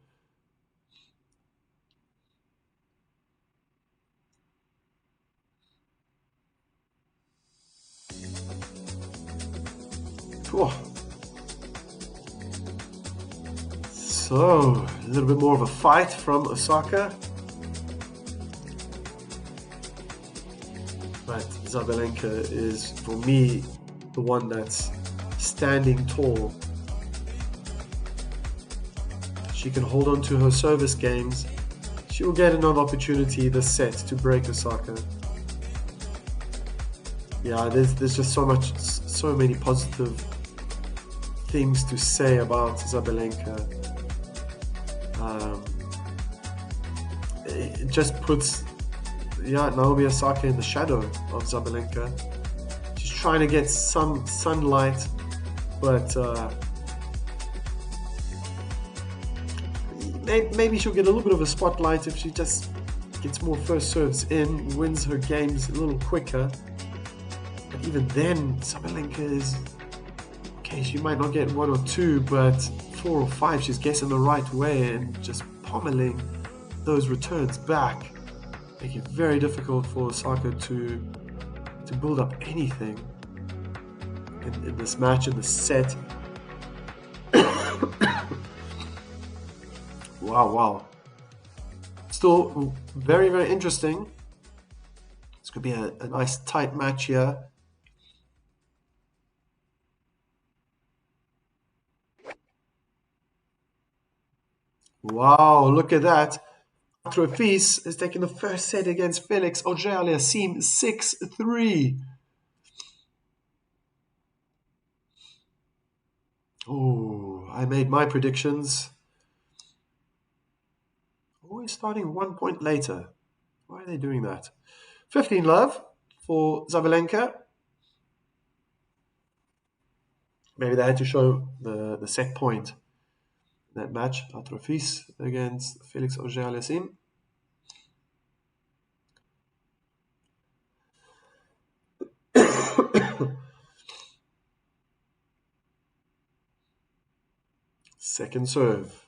Whoa. So, a little bit more of a fight from Osaka. But Sabalenka is, for me, the one that's standing tall. She can hold on to her service games. She will get another opportunity this set to break Osaka. Yeah, there's just so many positive things to say about Sabalenka. It just puts Naomi Osaka in the shadow of Sabalenka. She's trying to get some sunlight, but maybe she'll get a little bit of a spotlight if she just gets more first serves in, wins her games a little quicker. But even then, Sabalenka is okay. She might not get 1 or 2, but 4 or 5, she's guessing the right way and just pummeling those returns back, making it very difficult for Osaka to build up anything in this match, in this set. Wow. Still very, very interesting. This could be a nice tight match here. Wow, look at that. R16 is taking the first set against Felix Auger-Aliassime 6-3. Oh, I made my predictions. Always starting 1 point later. Why are they doing that? 15 love for Sabalenka. Maybe they had to show the set point in that match. R16 against Felix Auger-Aliassime. Second serve.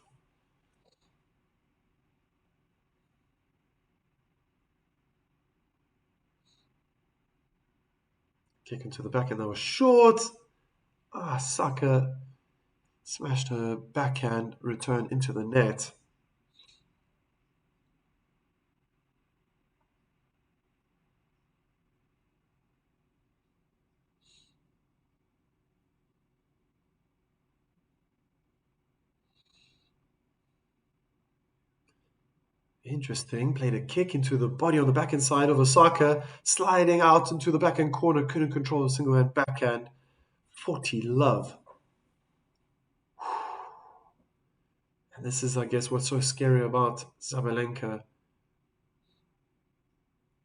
Kick into the back, and that was short. Saka smashed her backhand return into the net. Interesting. Played a kick into the body on the backhand side of Osaka, sliding out into the backhand corner. Couldn't control a single hand backhand. 40 love. And this is, I guess, what's so scary about Sabalenka.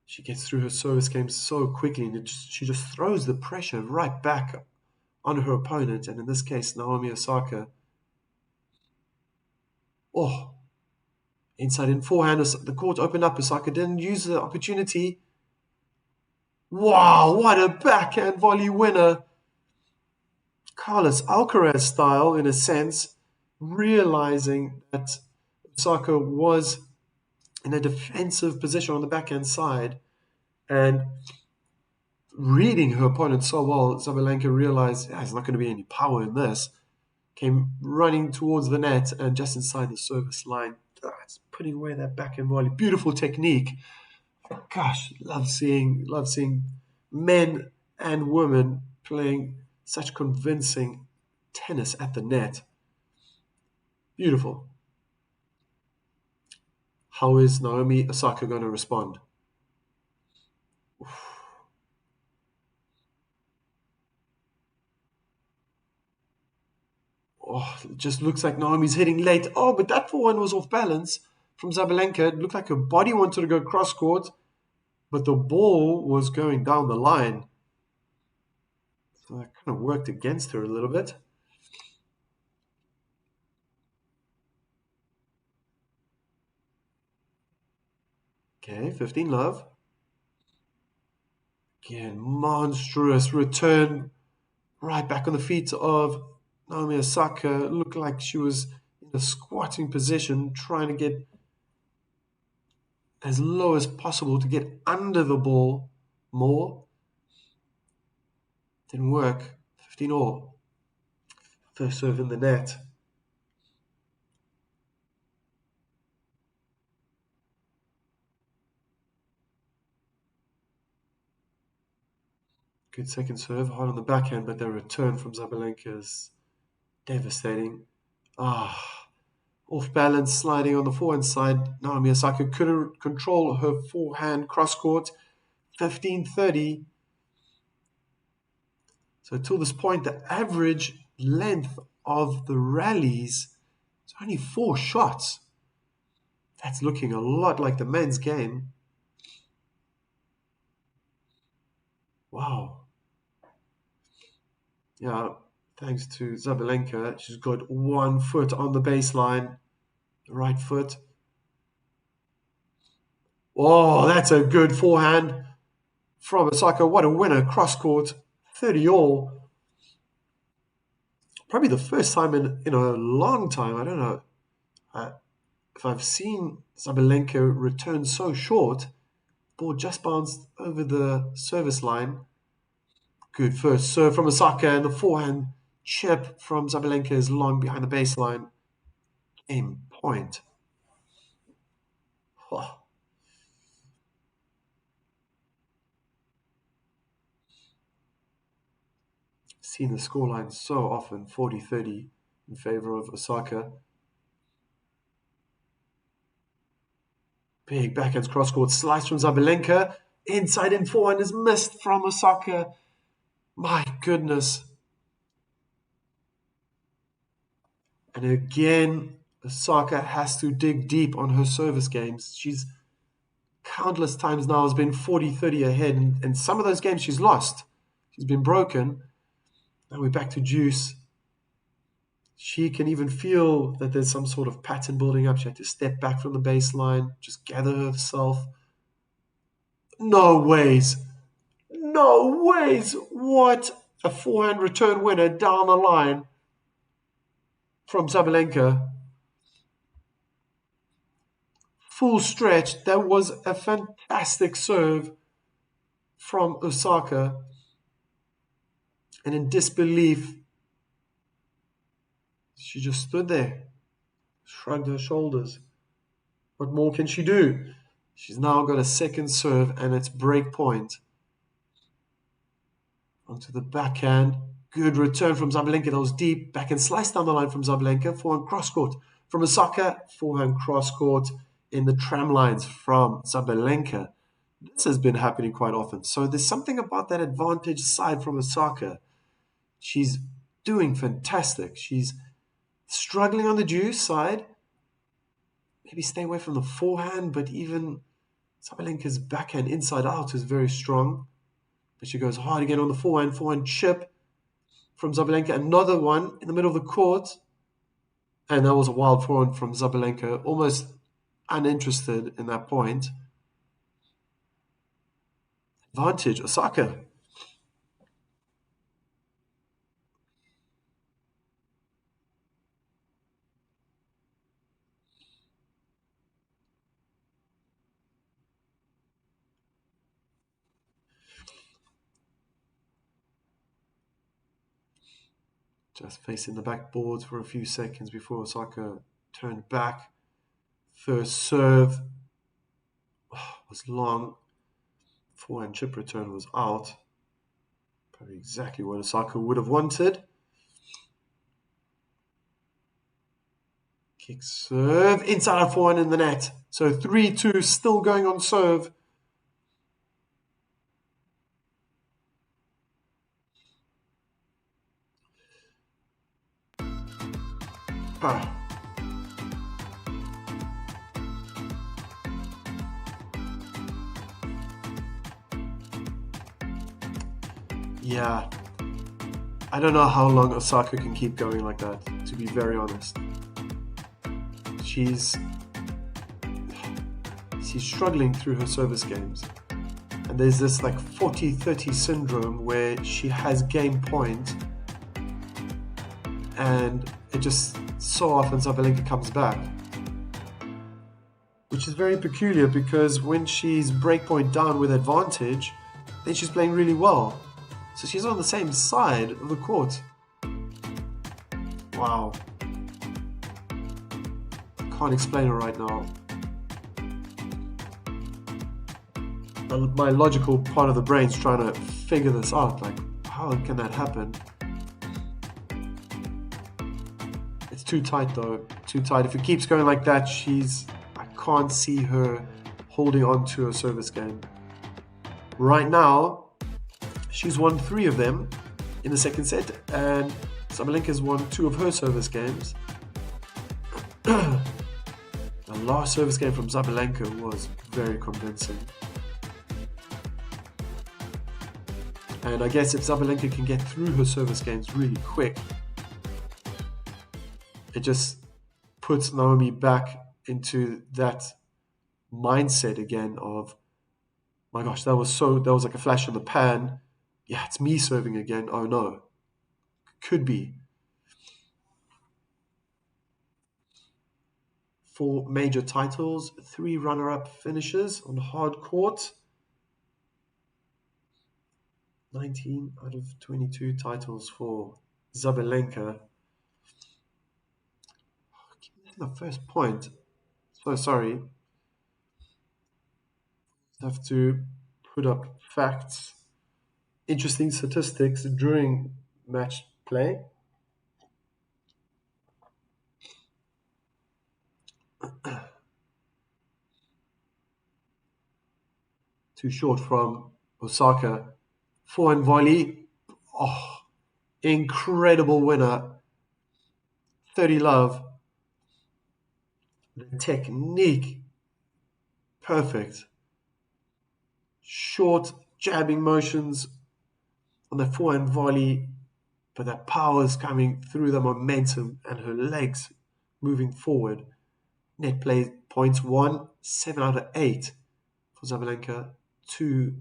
She gets through her service game so quickly, and she just throws the pressure right back on her opponent, and in this case, Naomi Osaka. Oh, inside in forehand, the court opened up. Osaka didn't use the opportunity. Wow, what a backhand volley winner. Carlos Alcaraz style, in a sense, realizing that Osaka was in a defensive position on the backhand side and reading her opponent so well. Sabalenka realized there's not going to be any power in this. Came running towards the net and just inside the service line. It's putting away that backhand volley. Beautiful technique. Gosh, love seeing men and women playing such convincing tennis at the net. Beautiful. How is Naomi Osaka going to respond? Oh, it just looks like Naomi's hitting late. Oh, but that forehand was off balance from Sabalenka. It looked like her body wanted to go cross court, but the ball was going down the line. So that kind of worked against her a little bit. Okay, 15 love. Again, monstrous return. Right back on the feet of Naomi Osaka. It looked like she was in a squatting position, trying to get as low as possible to get under the ball more. Didn't work. 15 all. First serve in the net. Good second serve, hard on the backhand, but the return from Sabalenka is devastating. Off balance, sliding on the forehand side. Naomi Osaka couldn't control her forehand cross court. 15-30. So till this point, the average length of the rallies is only 4 shots. That's looking a lot like the men's game. Wow. Yeah, thanks to Sabalenka, she's got 1 foot on the baseline, the right foot. Oh, that's a good forehand from Osaka. What a winner, cross court, 30 all. Probably the first time in a long time. I don't know if I've seen Sabalenka return so short. Ball just bounced over the service line. Good first serve from Osaka, and the forehand chip from Sabalenka is long behind the baseline. Game point. Oh. Seen the scoreline so often, 40-30 in favor of Osaka. Big backhand cross court slice from Sabalenka. Inside in forehand is missed from Osaka. My goodness. And again, Osaka has to dig deep on her service games. She's countless times now has been 40-30 ahead, and some of those games she's lost. She's been broken. Now we're back to juice. She can even feel that there's some sort of pattern building up. She had to step back from the baseline, just gather herself. No ways. No ways. What a forehand return winner down the line from Sabalenka. Full stretch. That was a fantastic serve from Osaka. And in disbelief, she just stood there, shrugged her shoulders. What more can she do? She's now got a second serve, and it's break point. Onto the backhand. Good return from Sabalenka. That was deep. Backhand slice down the line from Sabalenka. Forehand cross court from Osaka. Forehand cross court in the tram lines from Sabalenka. This has been happening quite often. So there's something about that advantage side from Osaka. She's doing fantastic. She's struggling on the juice side. Maybe stay away from the forehand, but even Sabalenka's backhand inside out is very strong. But she goes hard again on the forehand chip from Sabalenka. Another one in the middle of the court. And that was a wild forehand from Sabalenka, almost uninterested in that point. Advantage, Osaka. Just facing the backboards for a few seconds before Osaka turned back. First serve was long. Forehand chip return was out. Probably exactly what Osaka would have wanted. Kick serve. Inside out forehand in the net. So 3-2 still going on serve. Yeah. I don't know how long Osaka can keep going like that, to be very honest. She's she's struggling through her service games. And there's this like 40-30 syndrome where she has game point and it just so often Sabalenka comes back. Which is very peculiar because when she's breakpoint down with advantage, then she's playing really well. So she's on the same side of the court. Wow. Can't explain it right now. My logical part of the brain's trying to figure this out. Like, how can that happen? It's too tight though. Too tight. If it keeps going like that, I can't see her holding on to her service game. Right now, she's won 3 of them in the second set, and Sabalenka's won 2 of her service games. The last service game from Sabalenka was very convincing. And I guess if Sabalenka can get through her service games really quick, it just puts Naomi back into that mindset again of, my gosh, that was like a flash in the pan. Yeah, it's me serving again. Oh no. Could be. 4 major titles, 3 runner-up finishes on hard court. 19 out of 22 titles for Sabalenka. My first point. So sorry. Have to put up facts. Interesting statistics during match play. Too short from Osaka. Forehand volley. Oh, incredible winner. 30 love. The technique. Perfect. Short jabbing motions on the forehand volley, but that power is coming through the momentum and her legs moving forward. Net play points 7 out of 8 for Sabalenka, 2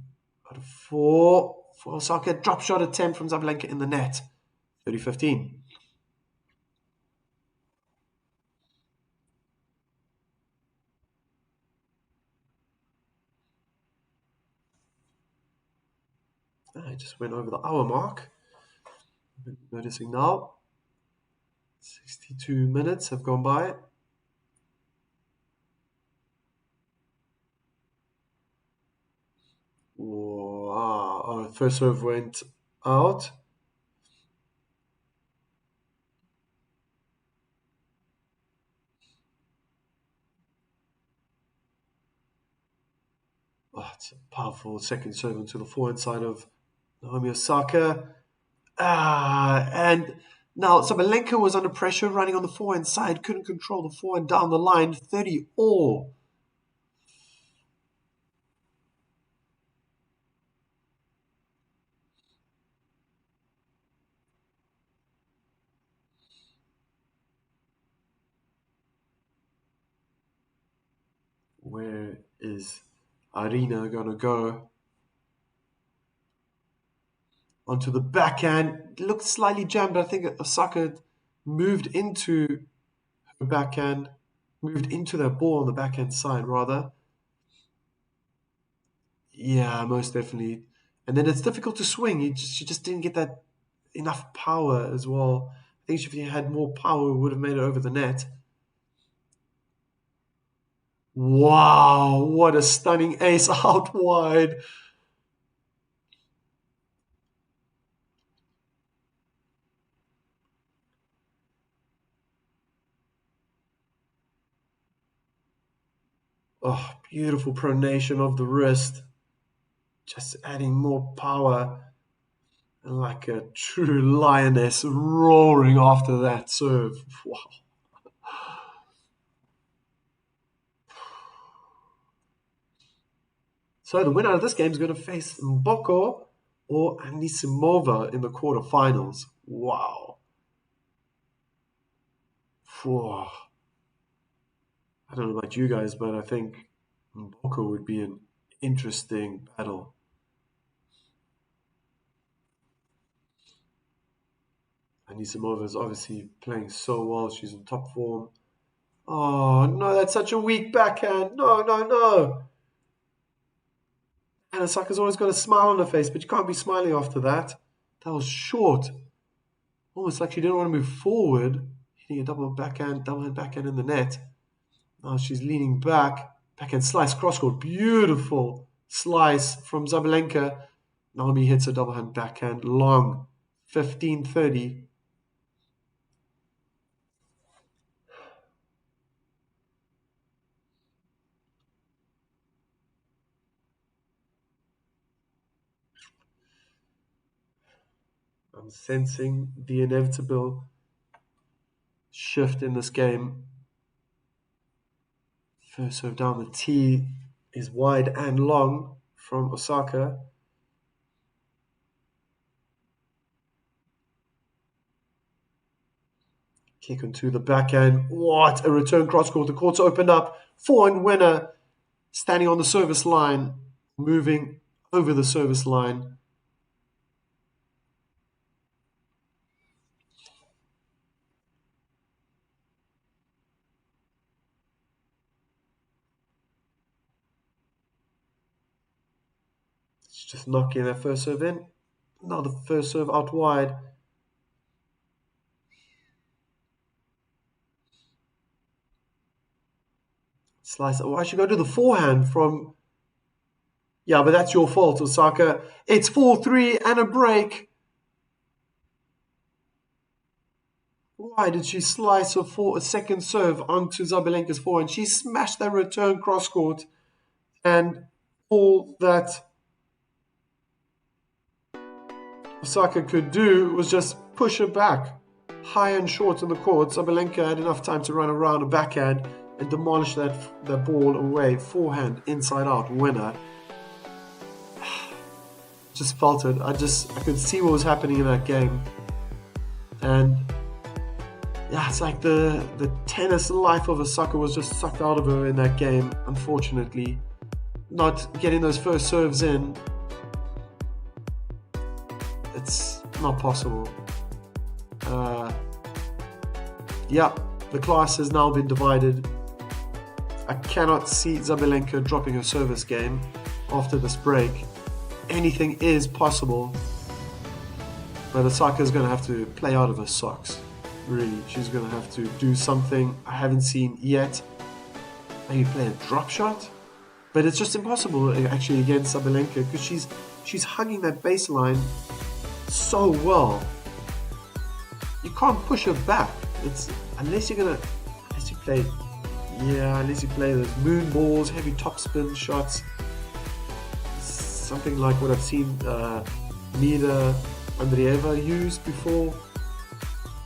out of 4 for Osaka. Drop shot attempt from Sabalenka in the net, 30-15. I just went over the hour mark. I'm noticing now, 62 minutes have gone by. Wow. Oh, first serve went out. Oh, it's a powerful second serve into the forehand side of Naomi Osaka. And now Sabalenka was under pressure, running on the forehand side, couldn't control the forehand down the line, 30 all. Where is Arena gonna go? Onto the backhand. It looked slightly jammed, but I think Osaka moved into her backhand, moved into that ball on the backhand side, rather. Yeah, most definitely. And then it's difficult to swing. She just didn't get that enough power as well. I think if she had more power, it would have made it over the net. Wow, what a stunning ace out wide. Oh, beautiful pronation of the wrist. Just adding more power. And like a true lioness roaring after that serve. Wow. So the winner of this game is going to face Mboko or Anisimova in the quarterfinals. Wow. Whew. I don't know about you guys, but I think Mboko would be an interesting battle. Anisimova is obviously playing so well. She's in top form. Oh, no, that's such a weak backhand. No, no, no. And Osaka's always got a smile on her face, but you can't be smiling after that. That was short. Almost like she didn't want to move forward. Hitting a double hand backhand in the net. Now she's leaning back. Backhand slice, cross court. Beautiful slice from Sabalenka. Naomi hits a double hand backhand long. 15-30. I'm sensing the inevitable shift in this game. First serve down the tee is wide and long from Osaka. Kick onto the backhand. What a return cross court. The court's opened up. Forehand winner standing on the service line, moving over the service line. It's just knocking that first serve in. Now the first serve out wide. Slice. Why should go to the forehand from... Yeah, but that's your fault, Osaka. It's 4-3 and a break. Why did she slice a second serve onto Sabalenka's forehand? She smashed that return cross court, and all that Osaka could do was just push her back, high and short on the court. Sabalenka had enough time to run around a backhand and demolish that ball away. Forehand, inside out, winner. Just felt it. I could see what was happening in that game. And yeah, it's like the tennis life of Osaka was just sucked out of her in that game, unfortunately. Not getting those first serves in, it's not possible. Yeah, the class has now been divided. I cannot see Sabalenka dropping her service game after this break. Anything is possible, but Osaka is going to have to play out of her socks. Really, she's going to have to do something I haven't seen yet. Maybe play a drop shot, but it's just impossible actually against Sabalenka because she's hugging that baseline so well. You can't push her back. It's unless you play those moon balls, heavy topspin shots. Something like what I've seen Mira Andreeva use before.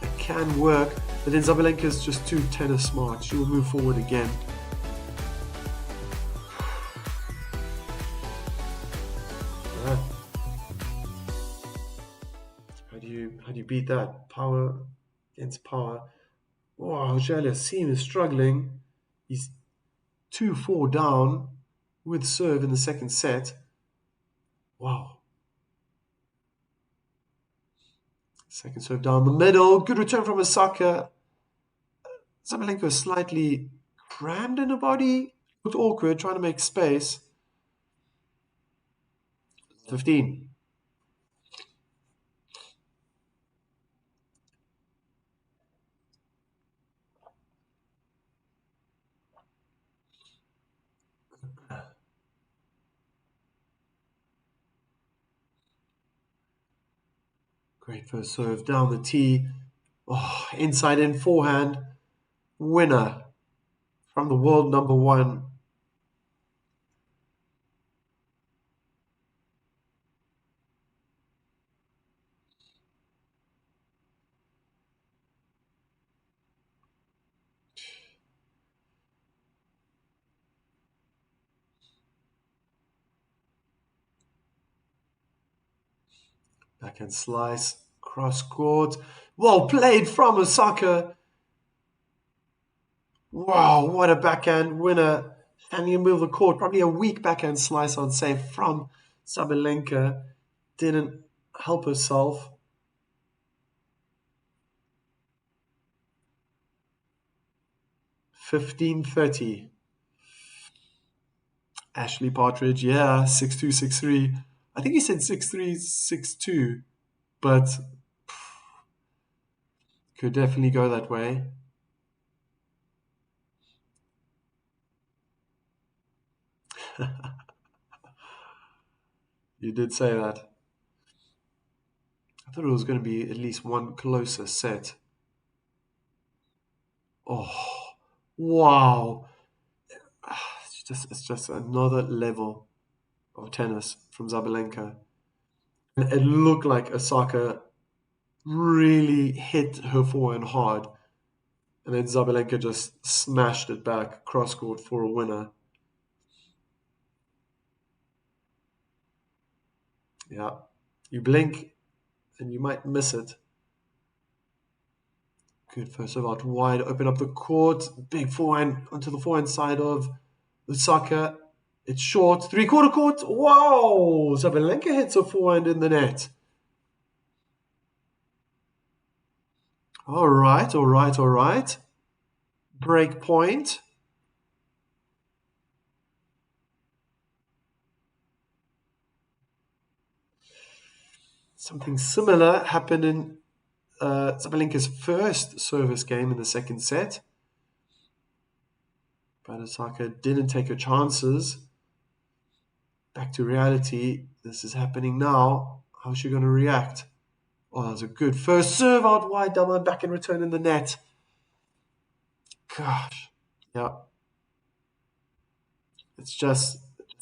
It can work, but then Sabalenka is just too tennis smart. She will move forward again. Yeah. How do you beat that? Power against power. Wow, Jalyasim is struggling. He's 2-4 down with serve in the second set. Wow. Second serve down the middle. Good return from Osaka. Sabalenka is slightly crammed in her body. Looked awkward, trying to make space. 15. Great first serve down the tee. Oh, inside in forehand. Winner from the world number one. Backhand slice, cross court. Well played from Osaka. Wow, what a backhand winner. standing in the middle of the court. Probably a weak backhand slice, I'd say, from Sabalenka. Didn't help herself. 15:30. Ashley Partridge, yeah, 6'2", 6'3". I think he said 6'3", 6'2", but could definitely go that way. You did say that. I thought it was going to be at least one closer set. Oh, wow. It's just another level of tennis from Zabalenka. It looked like Osaka really hit her forehand hard, and then Zabalenka just smashed it back cross court for a winner. Yeah, you blink and you might miss it. Good first serve out wide, open up the court, big forehand onto the forehand side of Osaka. It's short, three-quarter court. Wow! Sabalenka hits a forehand in the net. All right, all right, all right. Break point. Something similar happened in Sabalenka's first service game in the second set. But Osaka didn't take her chances. Back to reality. This is happening now. How's she going to react? Oh, that's a good first serve out wide, double and back and return in the net. Gosh. Yeah. It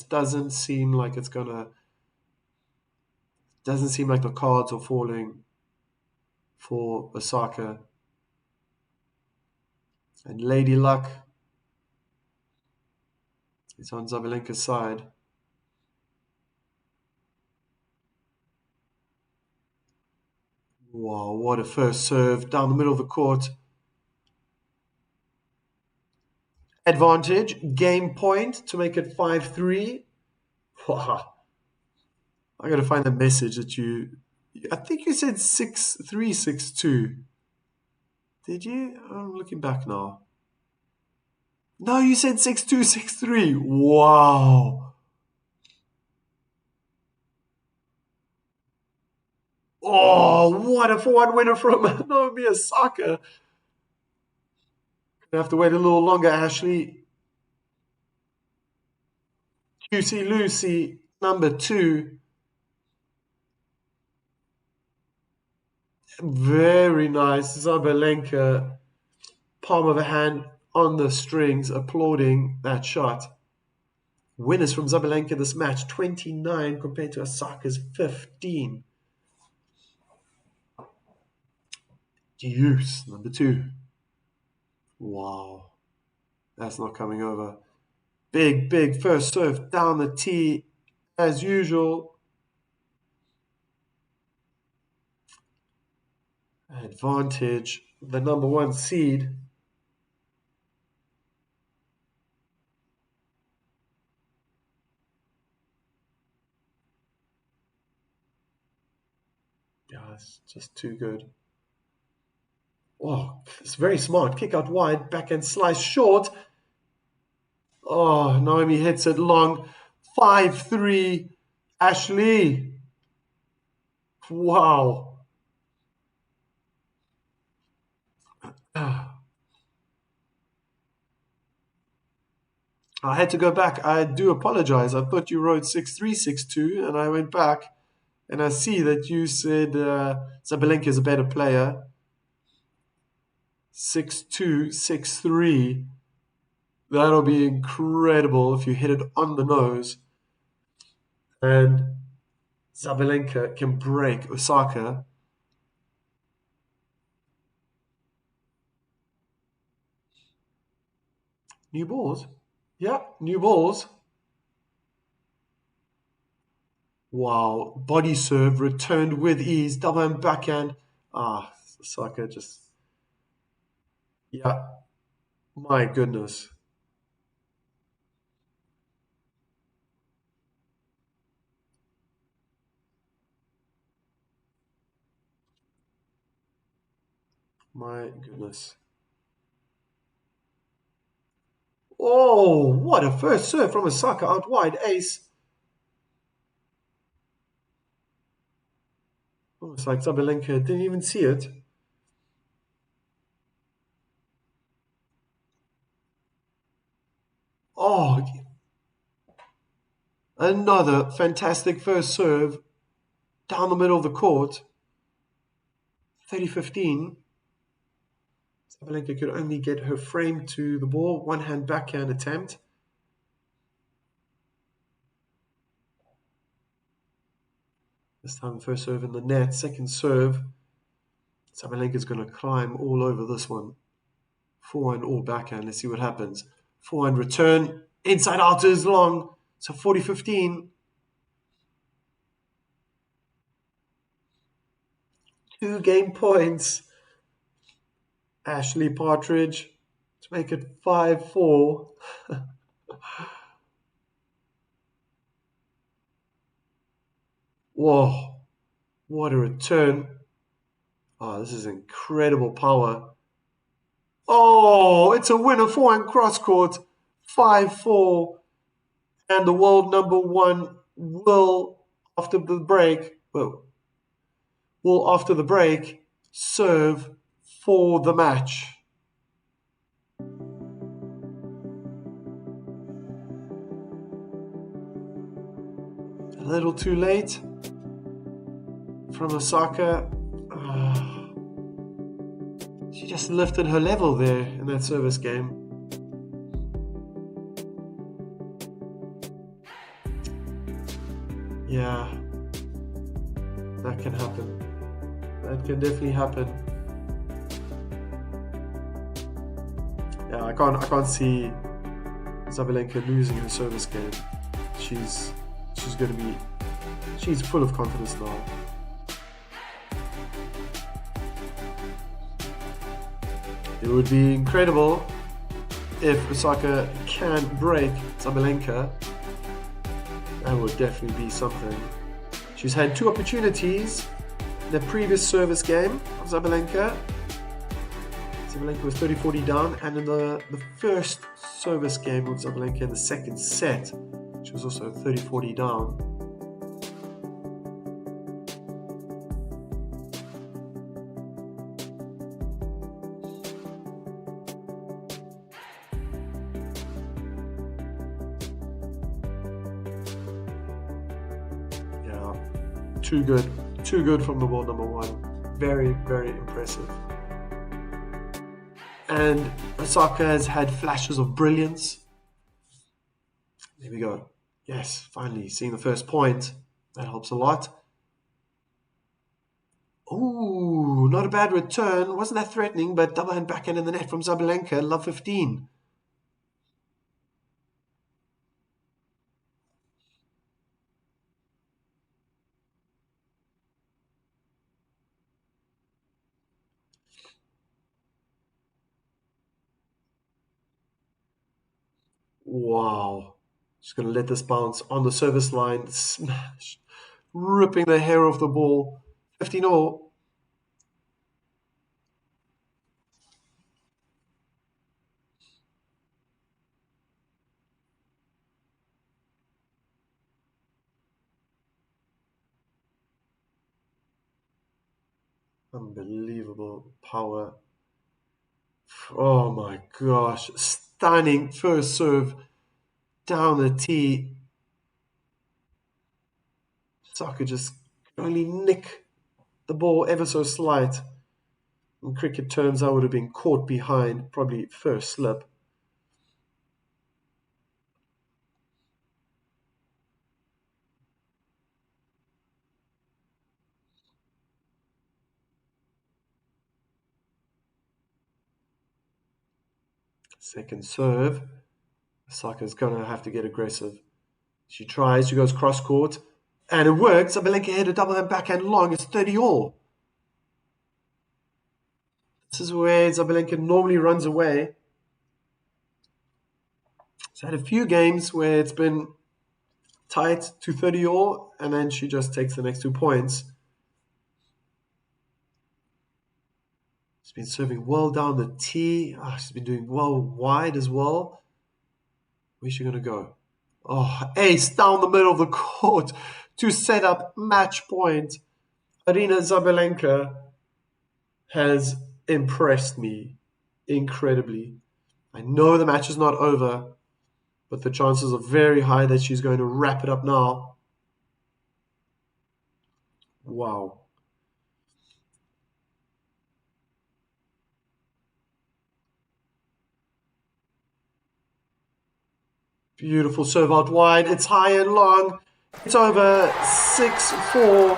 doesn't seem like doesn't seem like the cards are falling for Osaka. And Lady Luck is on Zabalenka's side. Wow, what a first serve down the middle of the court. Advantage, game point to make it 5-3. Wow. I gotta find the message that I think you said 6-3, 6-2. Did you? I'm looking back now. No, you said 6-2, 6-3. Wow. Oh, what a 4-1 winner from Naomi Osaka. Gonna have to wait a little longer, Ashley. Juicy Lucy, number 2. Very nice. Zabalenka, palm of a hand on the strings, applauding that shot. Winners from Zabalenka this match, 29 compared to Osaka's 15. Deuce, number 2. Wow. That's not coming over. Big, big first serve down the tee as usual. Advantage, the number 1 seed. Yeah, it's just too good. Oh, it's very smart. Kick out wide, backhand slice short. Oh, Naomi hits it long. 5-3. Ashley. Wow. I had to go back. I do apologize. I thought you wrote 6-3, 6-2, and I went back and I see that you said Sabalenka is a better player. 6-2, 6-3. That'll be incredible if you hit it on the nose. And Sabalenka can break Osaka. New balls? Yeah, new balls. Wow, body serve returned with ease, double and backhand. Ah, Osaka just, yeah, my goodness. My goodness. Oh, what a first serve from Osaka out wide. Ace. Almost like Sabalenka didn't even see it. Oh, another fantastic first serve down the middle of the court. 30-15. Sabalenka could only get her frame to the ball. One hand backhand attempt. This time first serve in the net. Second serve. Sabalenka's going to climb all over this one. Forehand or backhand. Let's see what happens. Forehand return. Inside out is long. So 40-15. 2 game points. Ashley Partridge to make it 5-4. Whoa, what a return. Oh, this is incredible power. Oh, it's a winner, forehand cross court, 5-4. And the world number one will, after the break, serve for the match. A little too late from Osaka. She just lifted her level there in that service game. Yeah, that can happen. That can definitely happen. Yeah, I can't see Sabalenka losing her service game. She's full of confidence now. It would be incredible if Osaka can break Sabalenka. That would definitely be something. She's had 2 opportunities in the previous service game of Sabalenka. Sabalenka was 30-40 down, and in the first service game of Sabalenka in the second set, she was also 30-40 down. Too good from the world number one. Very, very impressive. And Osaka has had flashes of brilliance. There we go. Yes, finally seeing the first point. That helps a lot. Ooh, not a bad return. Wasn't that threatening, but double hand backhand in the net from Sabalenka. Love 15. Wow. Just going to let this bounce on the service line. Smash. Ripping the hair off the ball. 15-all. Unbelievable power. Oh my gosh. Stunning first serve down the tee. Osaka just only nick the ball ever so slight. In cricket terms, I would have been caught behind, probably first slip. Second serve. Osaka's going to have to get aggressive. She tries, she goes cross court, and it works. Sabalenka hit a double hand backhand long. It's 30-all. This is where Sabalenka normally runs away. She's had a few games where it's been tight to 30-all, and then she just takes the next 2 points. She's been serving well down the tee. She's been doing well wide as well. Where's she going to go? Oh, ace down the middle of the court to set up match point. Arina Sabalenka has impressed me incredibly. I know the match is not over, but the chances are very high that she's going to wrap it up now. Wow. Beautiful serve out wide. It's high and long. It's over 6-4.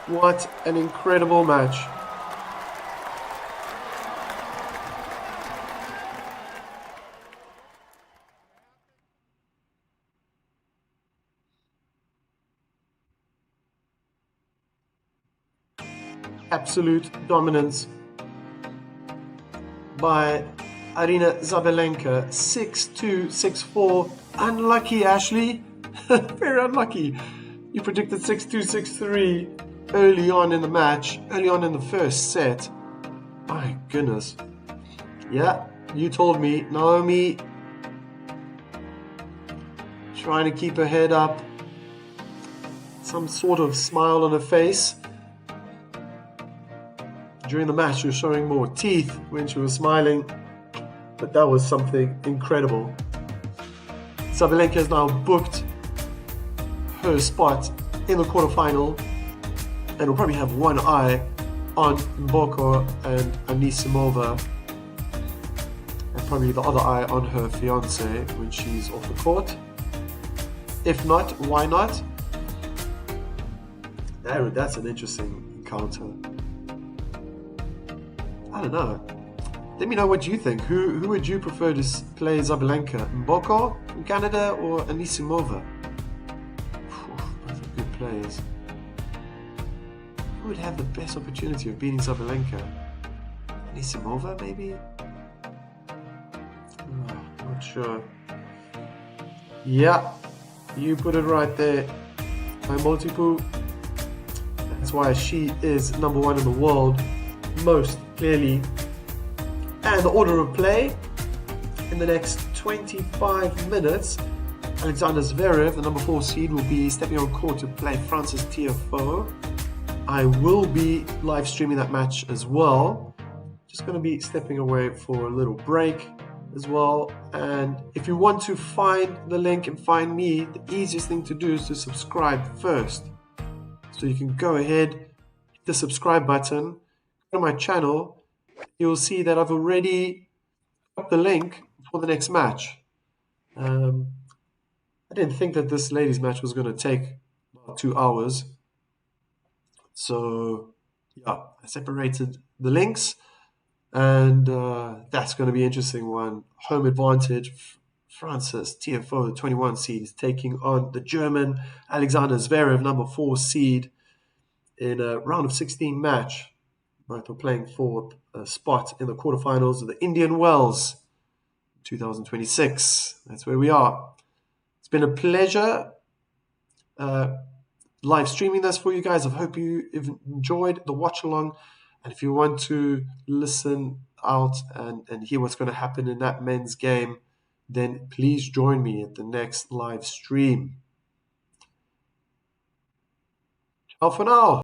What an incredible match. Absolute dominance by Arina Sabalenka. 6-2, 6-4. Unlucky, Ashley. Very unlucky. You predicted 6-2, 6-3 early on in the match, early on in the first set. My goodness. Yeah, you told me. Naomi trying to keep her head up. Some sort of smile on her face. During the match, she was showing more teeth when she was smiling, but that was something incredible. Sabalenka has now booked her spot in the quarterfinal and will probably have one eye on Mboko and Anisimova, and probably the other eye on her fiance when she's off the court. If not, why not? That's an interesting encounter. I don't know. Let me know what you think. Who would you prefer to play Sabalenka? Mboko from Canada or Anisimova? Both are good players. Who would have the best opportunity of beating Sabalenka? Anisimova, maybe? Not sure. Yeah, you put it right there. My Multipu. That's why she is #1 in the world. Most clearly. And the order of play in the next 25 minutes, Alexander Zverev, the #4 seed, will be stepping on court to play Frances Tiafoe. I will be live streaming that match as well. Just going to be stepping away for a little break as well. And if you want to find the link and find me, the easiest thing to do is to subscribe first. So you can go ahead, hit the subscribe button, go to my channel. You'll see that I've already got the link for the next match. I didn't think that this ladies match was going to take about 2 hours. So, yeah, I separated the links, and that's going to be an interesting one. Home advantage. Frances Tiafoe, the 21 seed, is taking on the German Alexander Zverev, #4 seed, in a round of 16 match. Both are playing for a spot in the quarterfinals of the Indian Wells 2026. That's where we are. It's been a pleasure live streaming this for you guys. I hope you've enjoyed the watch along. And if you want to listen out and hear what's going to happen in that men's game, then please join me at the next live stream. Ciao for now.